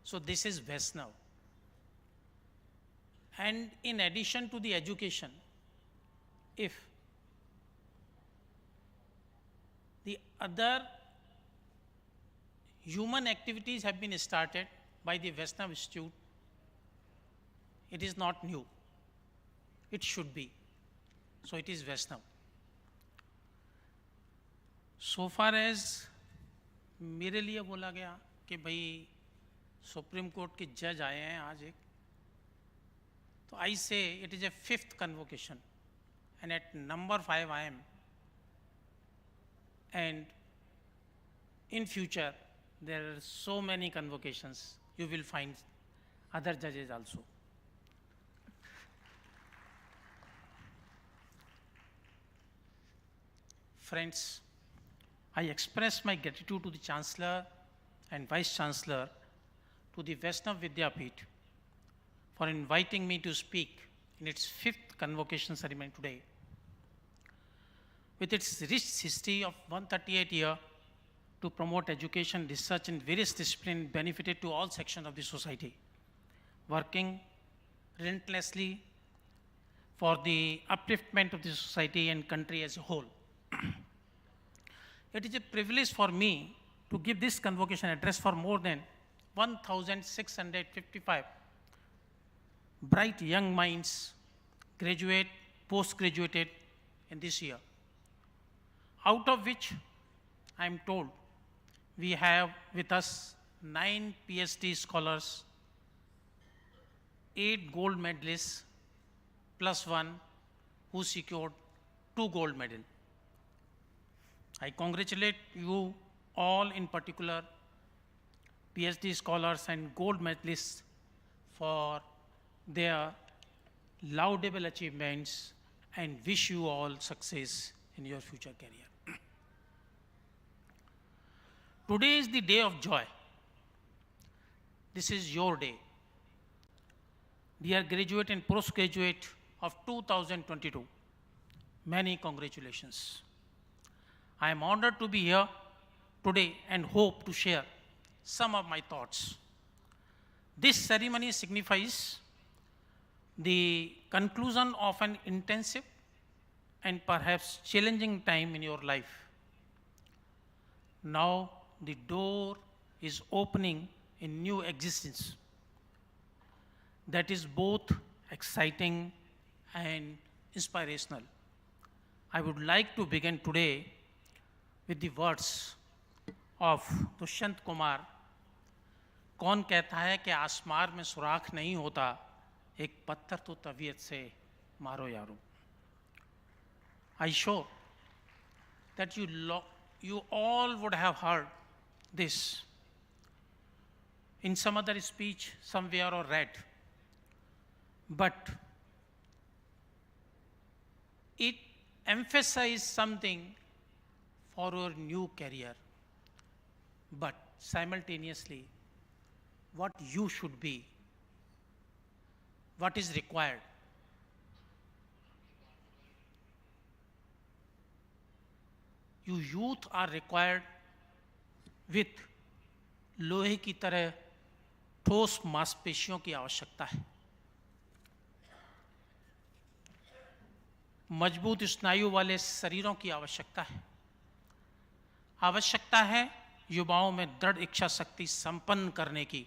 So this is Vaishnav. And in addition to the education, if the other human activities have been started by the Vaishnav Institute, it is not new. It should be. So it is Vaishnav. So far as मेरे लिए बोला गया कि भाई supreme court के जज आए हैं आज एक, तो I say it is a 5th convocation and at number 5 I am, and in future there are so many convocations, you will find other judges also. Friends, I express my gratitude to the Chancellor and Vice Chancellor to the Vaishnav Vidyapeeth for inviting me to speak in its 5th convocation ceremony today. With its rich history of 138 years to promote education, research in various disciplines benefited to all sections of the society, working relentlessly for the upliftment of the society and country as a whole. It is a privilege for me to give this convocation address for more than 1,655 bright young minds, graduate, post-graduated in this year, out of which I am told we have with us 9 PhD scholars, 8 gold medalists, plus 1 who secured 2 gold medals. I congratulate you all, in particular PhD scholars and gold medalists, for their laudable achievements and wish you all success in your future career. Today is the day of joy. This is your day. Dear graduate and postgraduate of 2022, many congratulations. I am honored to be here today and hope to share some of my thoughts. This ceremony signifies the conclusion of an intensive and perhaps challenging time in your life. Now the door is opening in new existence. That is both exciting and inspirational. I would like to begin today with the words of Dushyant Kumar. कौन कहता है कि आसमान में सुराख नहीं होता, एक पत्थर तो तबीयत से मारो यारो. I sure that you all would have heard this in some other speech somewhere or read, but it emphasizes something for your new career, but simultaneously what you should be, what is required. You youth are required with लोहे की तरह ठोस मांसपेशियों की आवश्यकता है, मजबूत स्नायु वाले शरीरों की आवश्यकता है. आवश्यकता है युवाओं में दृढ़ इच्छा शक्ति संपन्न करने की.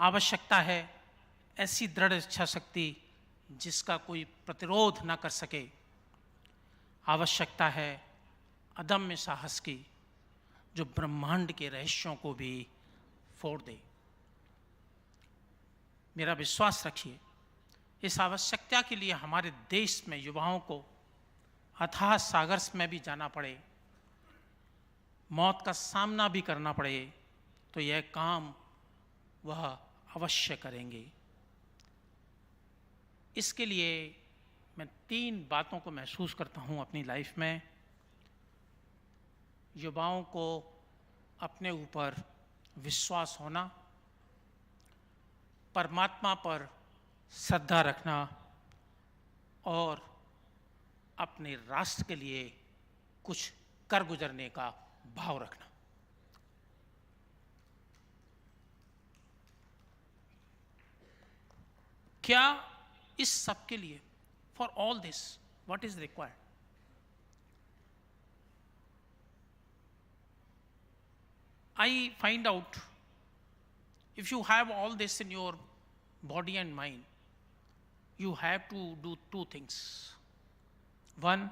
आवश्यकता है ऐसी दृढ़ इच्छा शक्ति जिसका कोई प्रतिरोध ना कर सके. आवश्यकता है अदम्य साहस की, जो ब्रह्मांड के रहस्यों को भी फोड़ दे. मेरा विश्वास रखिए, इस आवश्यकता के लिए हमारे देश में युवाओं को अथाह सागर में भी जाना पड़े, मौत का सामना भी करना पड़े, तो यह काम वह अवश्य करेंगे. इसके लिए मैं 3 बातों को महसूस करता हूँ अपनी लाइफ में. युवाओं को अपने ऊपर विश्वास होना, परमात्मा पर श्रद्धा रखना और अपने राष्ट्र के लिए कुछ कर गुजरने का भाव रखना. क्या इस सब के लिए, for all this, what is required? I find out if you have all this in your body and mind, you have to do 2 things. One,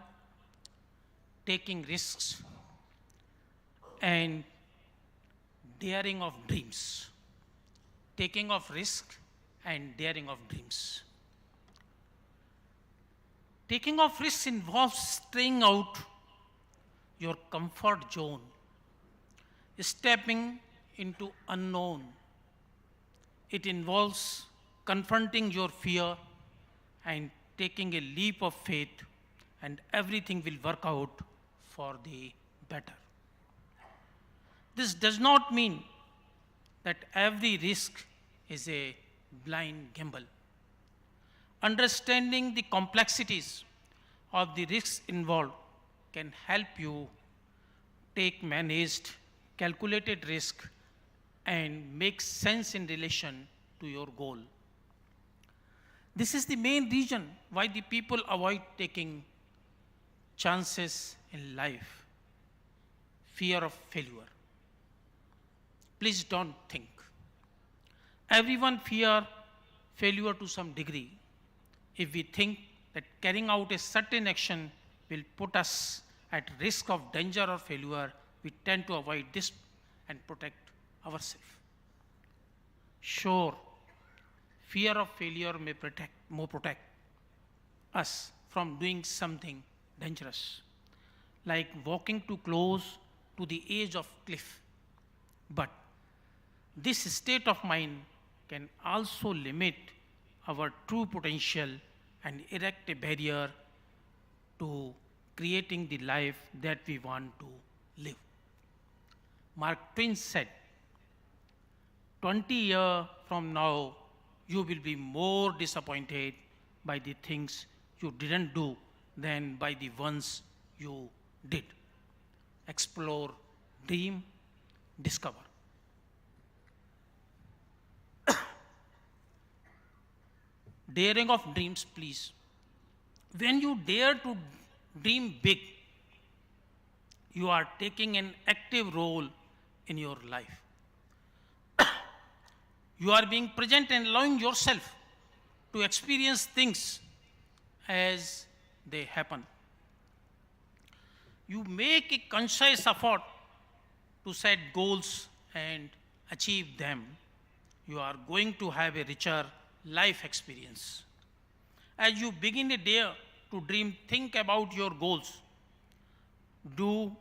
taking risks and daring of dreams. Taking of risk and daring of dreams. Taking of risks involves staying out your comfort zone, stepping into unknown. It involves confronting your fear and taking a leap of faith, and everything will work out for the better. This does not mean that every risk is a blind gamble. Understanding the complexities of the risks involved can help you take managed, calculated risk and make sense in relation to your goal. This is the main reason why the people avoid taking chances in life. Fear of failure. Please don't think. Everyone fears failure to some degree. If we think that carrying out a certain action will put us at risk of danger or failure, we tend to avoid this and protect ourselves. Sure, fear of failure may protect us from doing something dangerous, like walking too close to the edge of cliff. But this state of mind can also limit our true potential and erect a barrier to creating the life that we want to live. Mark Twain said, 20 years from now, you will be more disappointed by the things you didn't do than by the ones you did. Explore, dream, discover. Daring of dreams, please. When you dare to dream big, you are taking an active role in your life. You are being present and allowing yourself to experience things as they happen. You make a conscious effort to set goals and achieve them. You are going to have a richer life experience. As you begin a day to dream, think about your goals. Do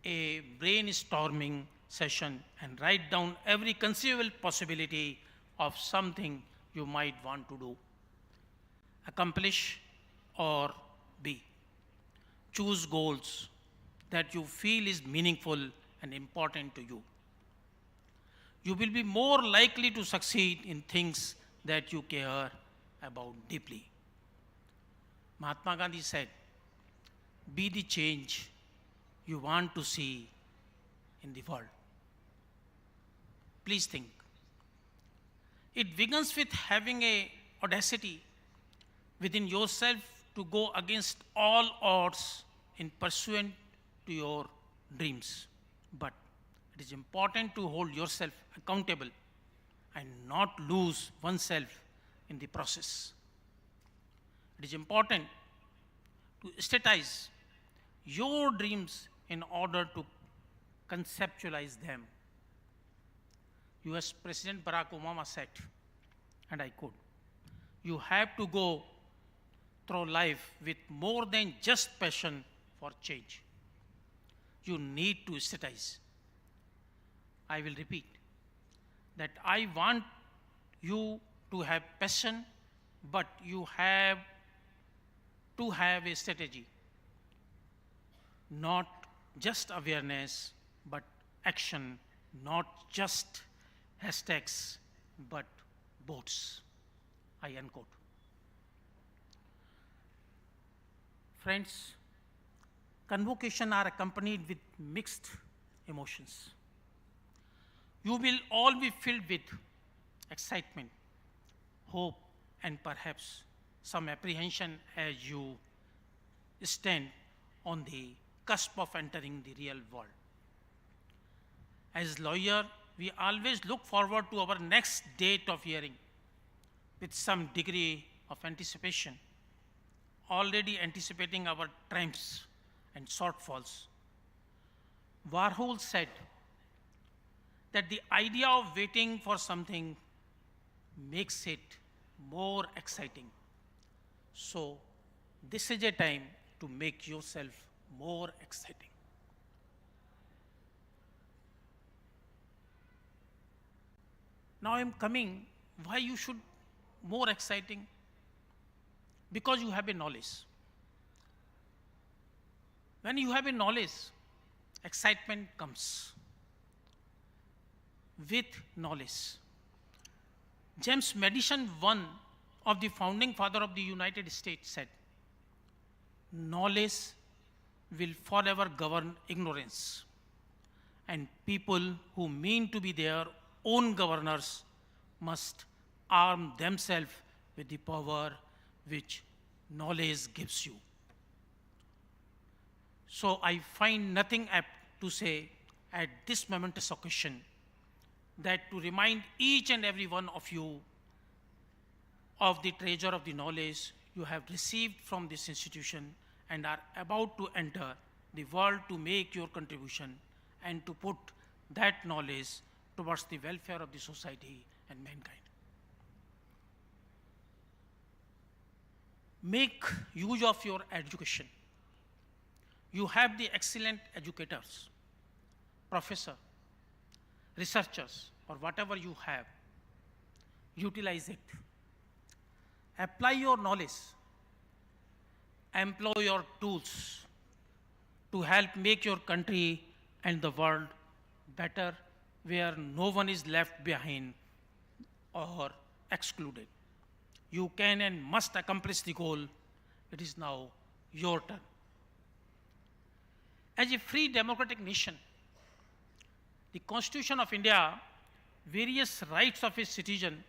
a brainstorming session and write down every conceivable possibility of something you might want to do, accomplish, or be. Choose goals that you feel is meaningful and important to you. You will be more likely to succeed in things that you care about deeply. Mahatma Gandhi said, be the change you want to see in the world. Please think. It begins with having a audacity within yourself to go against all odds in pursuit to your dreams. But it is important to hold yourself accountable and not lose oneself in the process. It is important to aesthetize your dreams in order to conceptualize them. US President Barack Obama said, and I quote, "You have to go through life with more than just passion for change. You need to aesthetize." I will repeat that I want you to have passion, but you have to have a strategy. Not just awareness, but action, not just hashtags, but votes. I unquote. Friends, convocation are accompanied with mixed emotions. You will all be filled with excitement, hope, and perhaps some apprehension as you stand on the cusp of entering the real world. As lawyer, we always look forward to our next date of hearing with some degree of anticipation, already anticipating our triumphs and shortfalls. Warhol said that the idea of waiting for something makes it more exciting. So this is a time to make yourself more exciting. Now I'm coming why you should more exciting, because you have a knowledge. When you have a knowledge, excitement comes with knowledge. James Madison, one of the founding father of the United States, said, "Knowledge will forever govern ignorance, and people who mean to be their own governors must arm themselves with the power which knowledge gives you." So I find nothing apt to say at this momentous occasion that to remind each and every one of you of the treasure of the knowledge you have received from this institution and are about to enter the world to make your contribution and to put that knowledge towards the welfare of the society and mankind. Make use of your education. You have the excellent educators, professors, researchers, or whatever you have. Utilize it. Apply your knowledge. Employ your tools to help make your country and the world better, where no one is left behind or excluded. You can and must accomplish the goal. It is now your turn. As a free democratic nation, the Constitution of India, various rights of its citizen,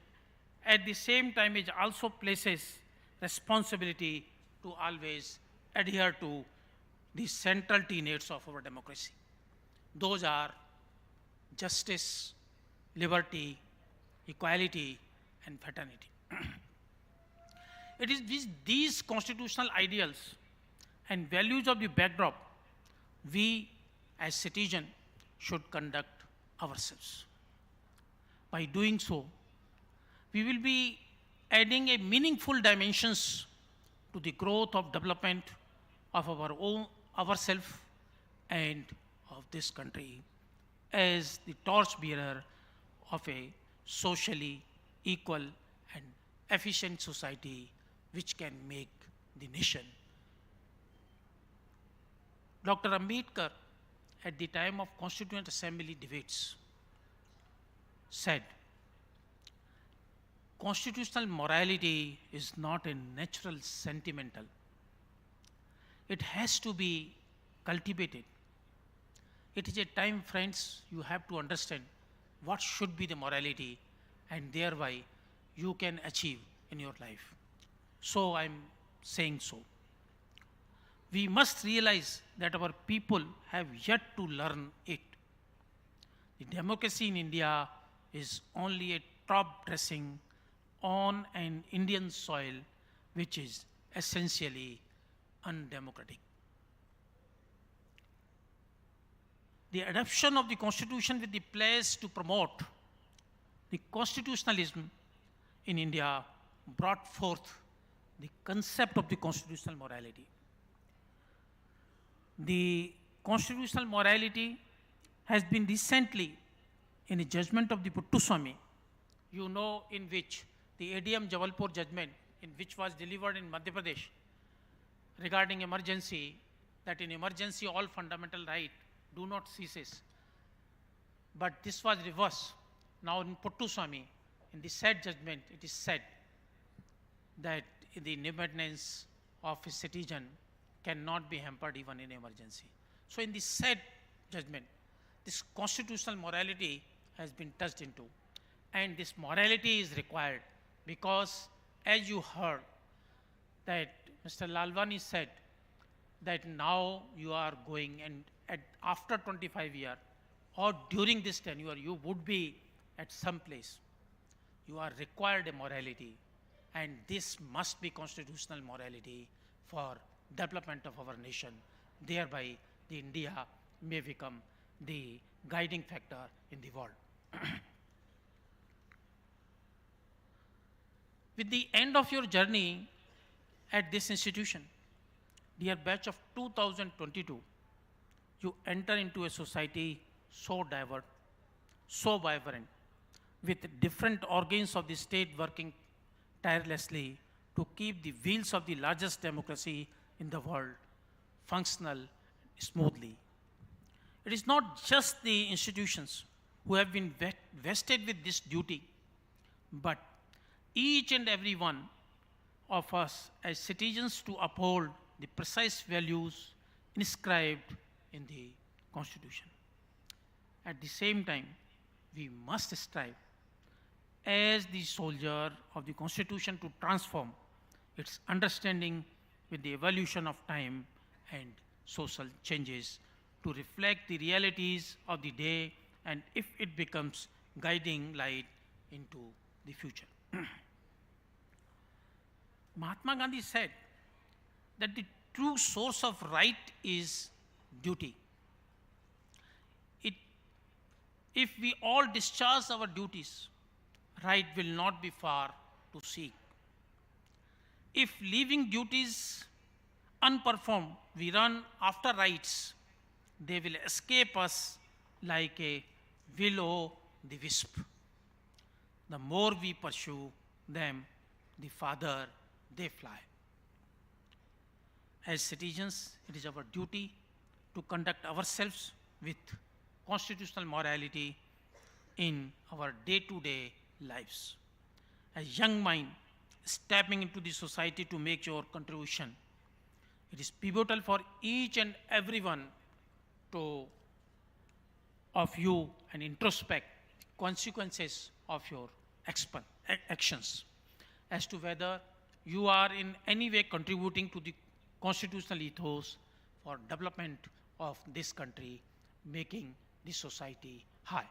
at the same time it also places responsibility to always adhere to the central tenets of our democracy. Those are justice, liberty, equality, and fraternity. It is with these constitutional ideals and values of the backdrop we as citizens should conduct ourselves. By doing so, we will be adding a meaningful dimensions to the growth of development of ourselves and of this country as the torchbearer of a socially equal and efficient society which can make the nation. Dr. Ambedkar, at the time of Constituent Assembly debates, said, constitutional morality is not a natural sentimental. It has to be cultivated. It is a time, friends, you have to understand what should be the morality, and thereby you can achieve in your life. So I'm saying so. We must realize that our people have yet to learn it. The democracy in India is only a top dressing on an Indian soil which is essentially undemocratic. The adoption of the Constitution with the pledge to promote the constitutionalism in India brought forth the concept of the constitutional morality. The constitutional morality has been recently in a judgment of the Puttaswamy, you know, in which the ADM Jabalpur judgment, in which was delivered in Madhya Pradesh regarding emergency, that in emergency all fundamental rights do not cease. But this was reversed. Now in Puttaswamy, in the said judgment, it is said that the independence of a citizen cannot be hampered even in emergency. So in the said judgment, this constitutional morality has been touched into. And this morality is required because, as you heard, that Mr. Lalwani said that now you are going and after 25 years or during this tenure, you would be at some place. You are required a morality, and this must be constitutional morality for development of our nation. Thereby, the India may become the guiding factor in the world. With the end of your journey at this institution, dear batch of 2022, you enter into a society so diverse, so vibrant, with different organs of the state working tirelessly to keep the wheels of the largest democracy in the world functional smoothly. It is not just the institutions who have been vested with this duty, but each and every one of us as citizens to uphold the precise values inscribed in the Constitution. At the same time, we must strive as the soldier of the Constitution to transform its understanding with the evolution of time and social changes to reflect the realities of the day, and if it becomes guiding light into the future. Mahatma Gandhi said that the true source of right is duty. If we all discharge our duties, right will not be far to seek. If leaving duties unperformed, we run after rights, they will escape us like a will-o'-the-wisp. The more we pursue them, the farther they fly. As citizens, it is our duty to conduct ourselves with constitutional morality in our day-to-day lives. As young mind stepping into the society to make your contribution, it is pivotal for each and every one of you and introspect consequences of your actions as to whether you are in any way contributing to the constitutional ethos for development of this country, making the society high.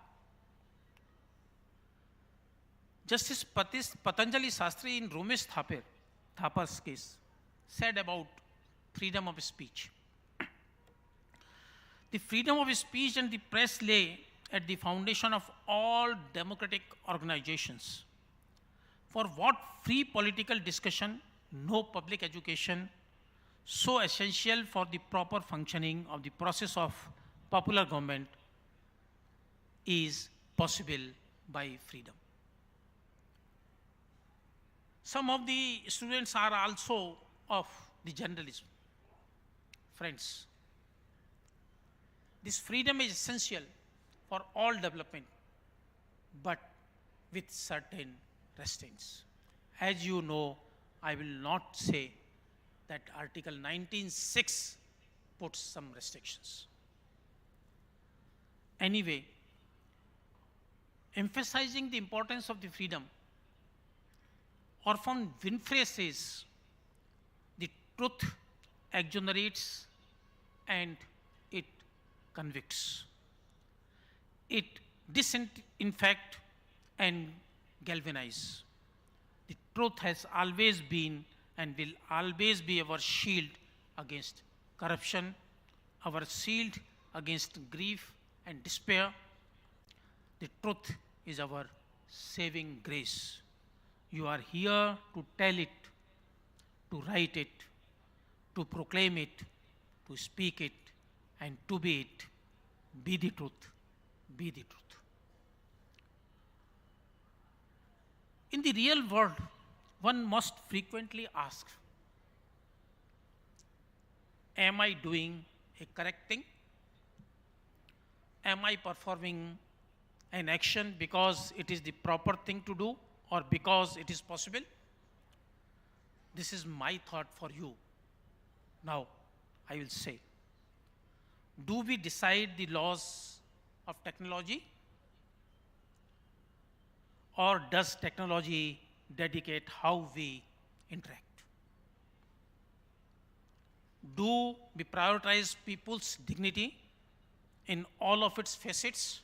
Justice Patanjali Sastri in Ramesh Thapar's case said about freedom of speech. The freedom of speech and the press lay at the foundation of all democratic organizations. For what free political discussion, no public education, so essential for the proper functioning of the process of popular government, is possible by freedom. Some of the students are also of the journalism. Friends, this freedom is essential for all development, but with certain restraints. As you know, I will not say that Article 19(6) puts some restrictions. Anyway, emphasizing the importance of the freedom, Orphan Winfrey says, the truth exonerates and it convicts. It disinfects and galvanizes. The truth has always been and will always be our shield against corruption, our shield against grief and despair. The truth is our saving grace. You are here to tell it, to write it, to proclaim it, to speak it, and to be it. Be the truth. Be the truth. In the real world, one must frequently ask, am I doing a correct thing? Am I performing an action because it is the proper thing to do or because it is possible? This is my thought for you. Now, I will say, do we decide the laws of technology? Or does technology dedicate how we interact? Do we prioritize people's dignity in all of its facets?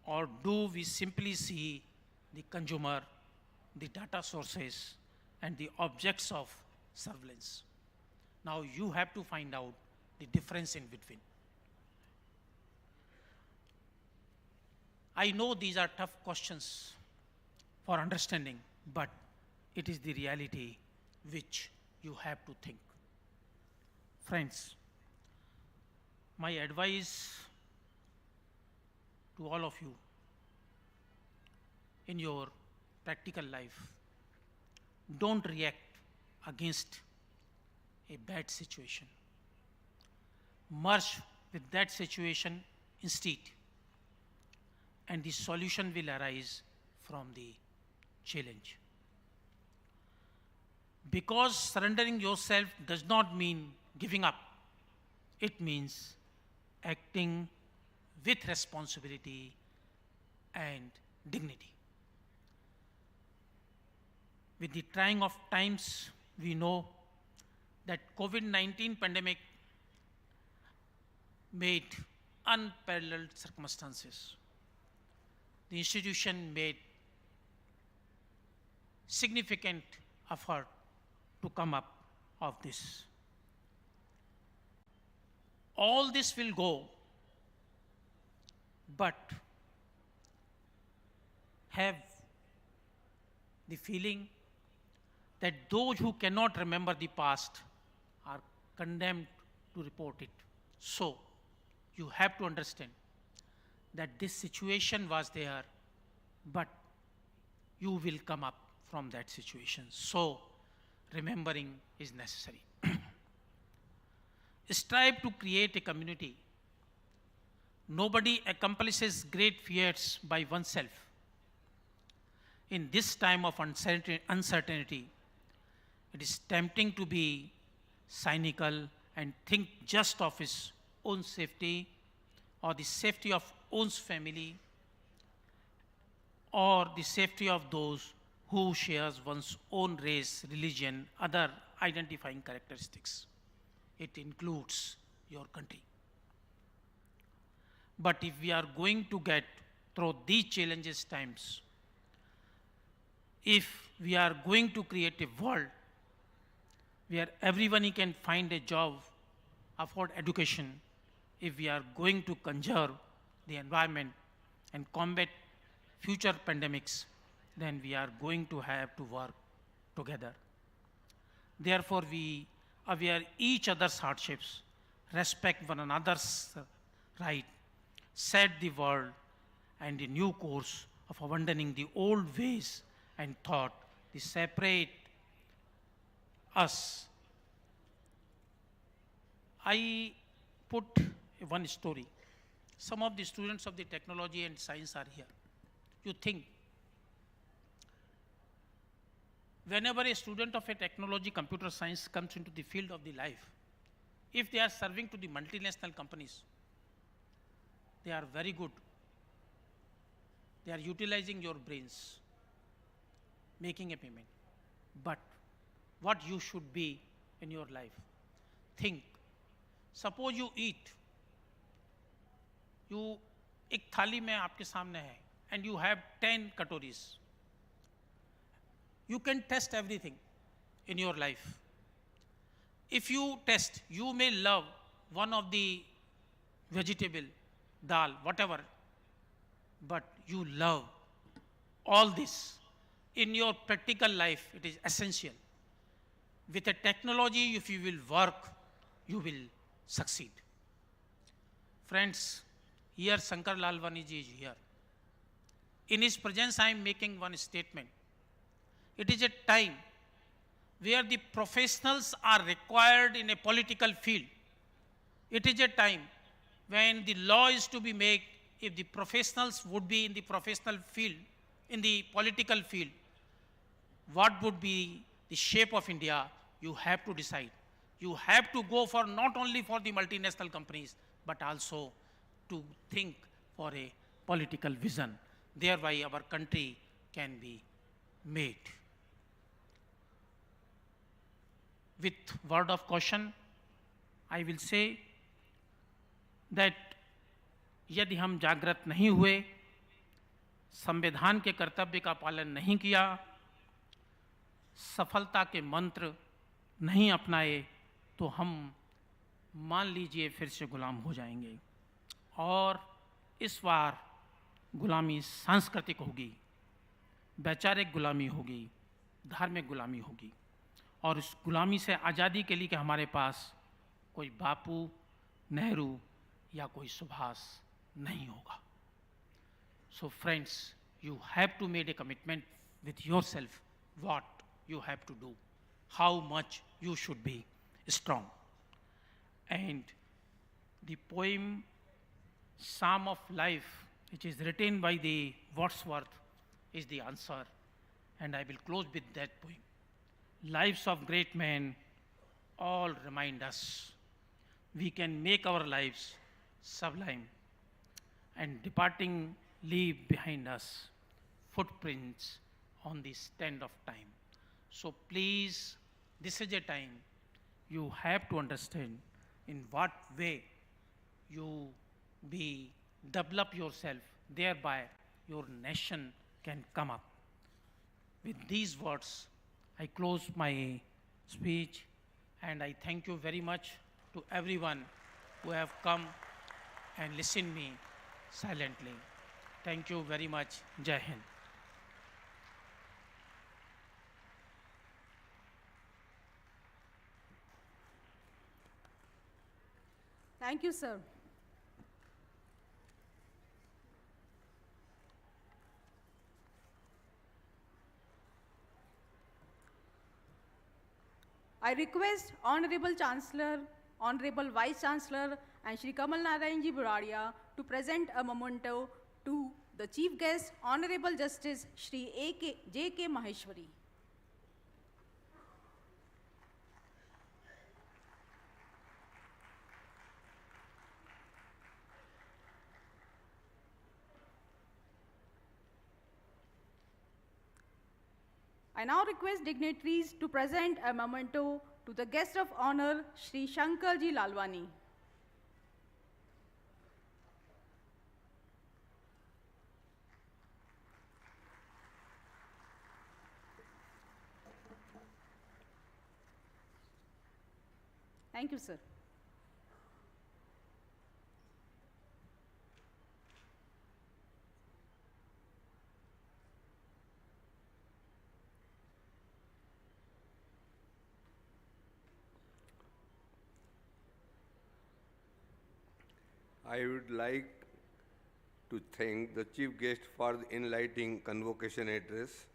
Or do we simply see the consumer, the data sources, and the objects of surveillance? Now you have to find out the difference in between. I know these are tough questions for understanding, but it is the reality which you have to think. Friends, my advice to all of you in your practical life, don't react against a bad situation. Merge with that situation instead, and the solution will arise from the challenge. Because surrendering yourself does not mean giving up. It means acting with responsibility and dignity. With the trying of times, we know that COVID-19 pandemic made unparalleled circumstances. The institution made significant effort to come up of this. All this will go, but have the feeling that those who cannot remember the past are condemned to report it. So, you have to understand that this situation was there, but you will come up from that situation. So, remembering is necessary. Strive to create a community. Nobody accomplishes great feats by oneself. In this time of uncertainty, it is tempting to be cynical and think just of his own safety or the safety of one's family or the safety of those who shares one's own race, religion, other identifying characteristics. It includes your country. But if we are going to get through these challenges times, if we are going to create a world where everyone can find a job, afford education, if we are going to conserve the environment and combat future pandemics, then we are going to have to work together. Therefore, we aware each other's hardships, respect one another's right, set the world and the new course of abandoning the old ways and thought, the separate us. I put one story. Some of the students of the technology and science are here. You think, whenever a student of a technology, computer science comes into the field of the life, if they are serving to the multinational companies, they are very good. They are utilizing your brains, making a payment. But what you should be in your life, think. Suppose you eat, you एक थाली में आपके सामने है, and you have 10 katoris. You can test everything in your life. If you test, you may love one of the vegetable, dal, whatever, but you love all this. In your practical life, it is essential. With a technology, if you will work, you will succeed. Friends, here Shankar Lalwani ji is here. In his presence, I am making one statement. It is a time where the professionals are required in a political field. It is a time when the law is to be made. If the professionals would be in the professional field, in the political field, what would be the shape of India? You have to decide. You have to go for not only for the multinational companies, but also to think for a political vision. Thereby our country can be made. With word of caution, I will say that यदि हम जागृत नहीं हुए, संविधान के कर्तव्य का पालन नहीं किया, सफलता के मंत्र नहीं अपनाए, तो हम मान लीजिए फिर से गुलाम हो जाएंगे। और इस बार गुलामी सांस्कृतिक होगी, वैचारिक गुलामी होगी, धार्मिक गुलामी होगी। और इस गुलामी से आज़ादी के लिए कि हमारे पास कोई बापू, नेहरू या कोई सुभाष नहीं होगा। So friends, you have to make a commitment with yourself what you have to do, how much you should be strong. And the poem Psalm of Life, which is written by the Wordsworth, is the answer. And I will close with that poem. Lives of great men all remind us we can make our lives sublime, and departing leave behind us footprints on the stand of time. So please, this is a time you have to understand in what way you develop yourself, thereby your nation can come up. With these words, I close my speech, and I thank you very much to everyone who have come and listened me silently. Thank you very much. Jai Hind. Thank you, sir. I request Honorable Chancellor, Honorable Vice Chancellor, and Shri Kamal Narayanji Buradia to present a memento to the Chief Guest, Honorable Justice Shri J.K. Maheshwari. I now request dignitaries to present a memento to the guest of honor, Shri Shankarji Lalwani. Thank you, sir. I would like to thank the chief guest for the enlightening convocation address.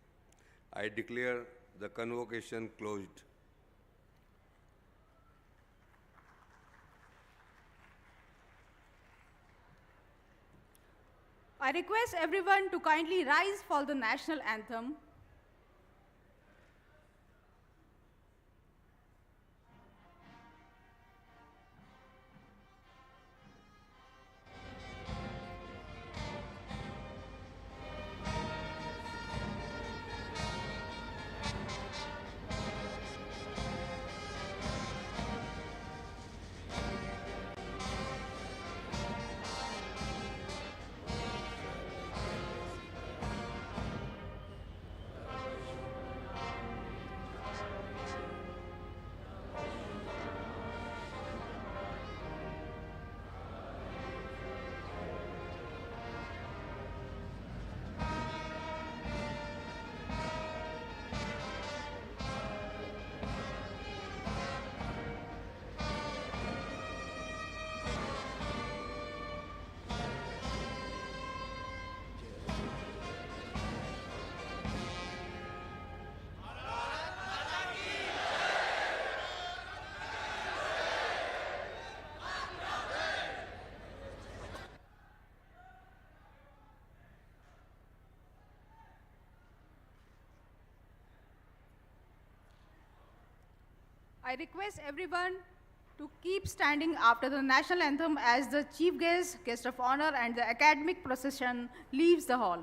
I declare the convocation closed. I request everyone to kindly rise for the national anthem. I request everyone to keep standing after the national anthem as the chief guest of honor and the academic procession leaves the hall.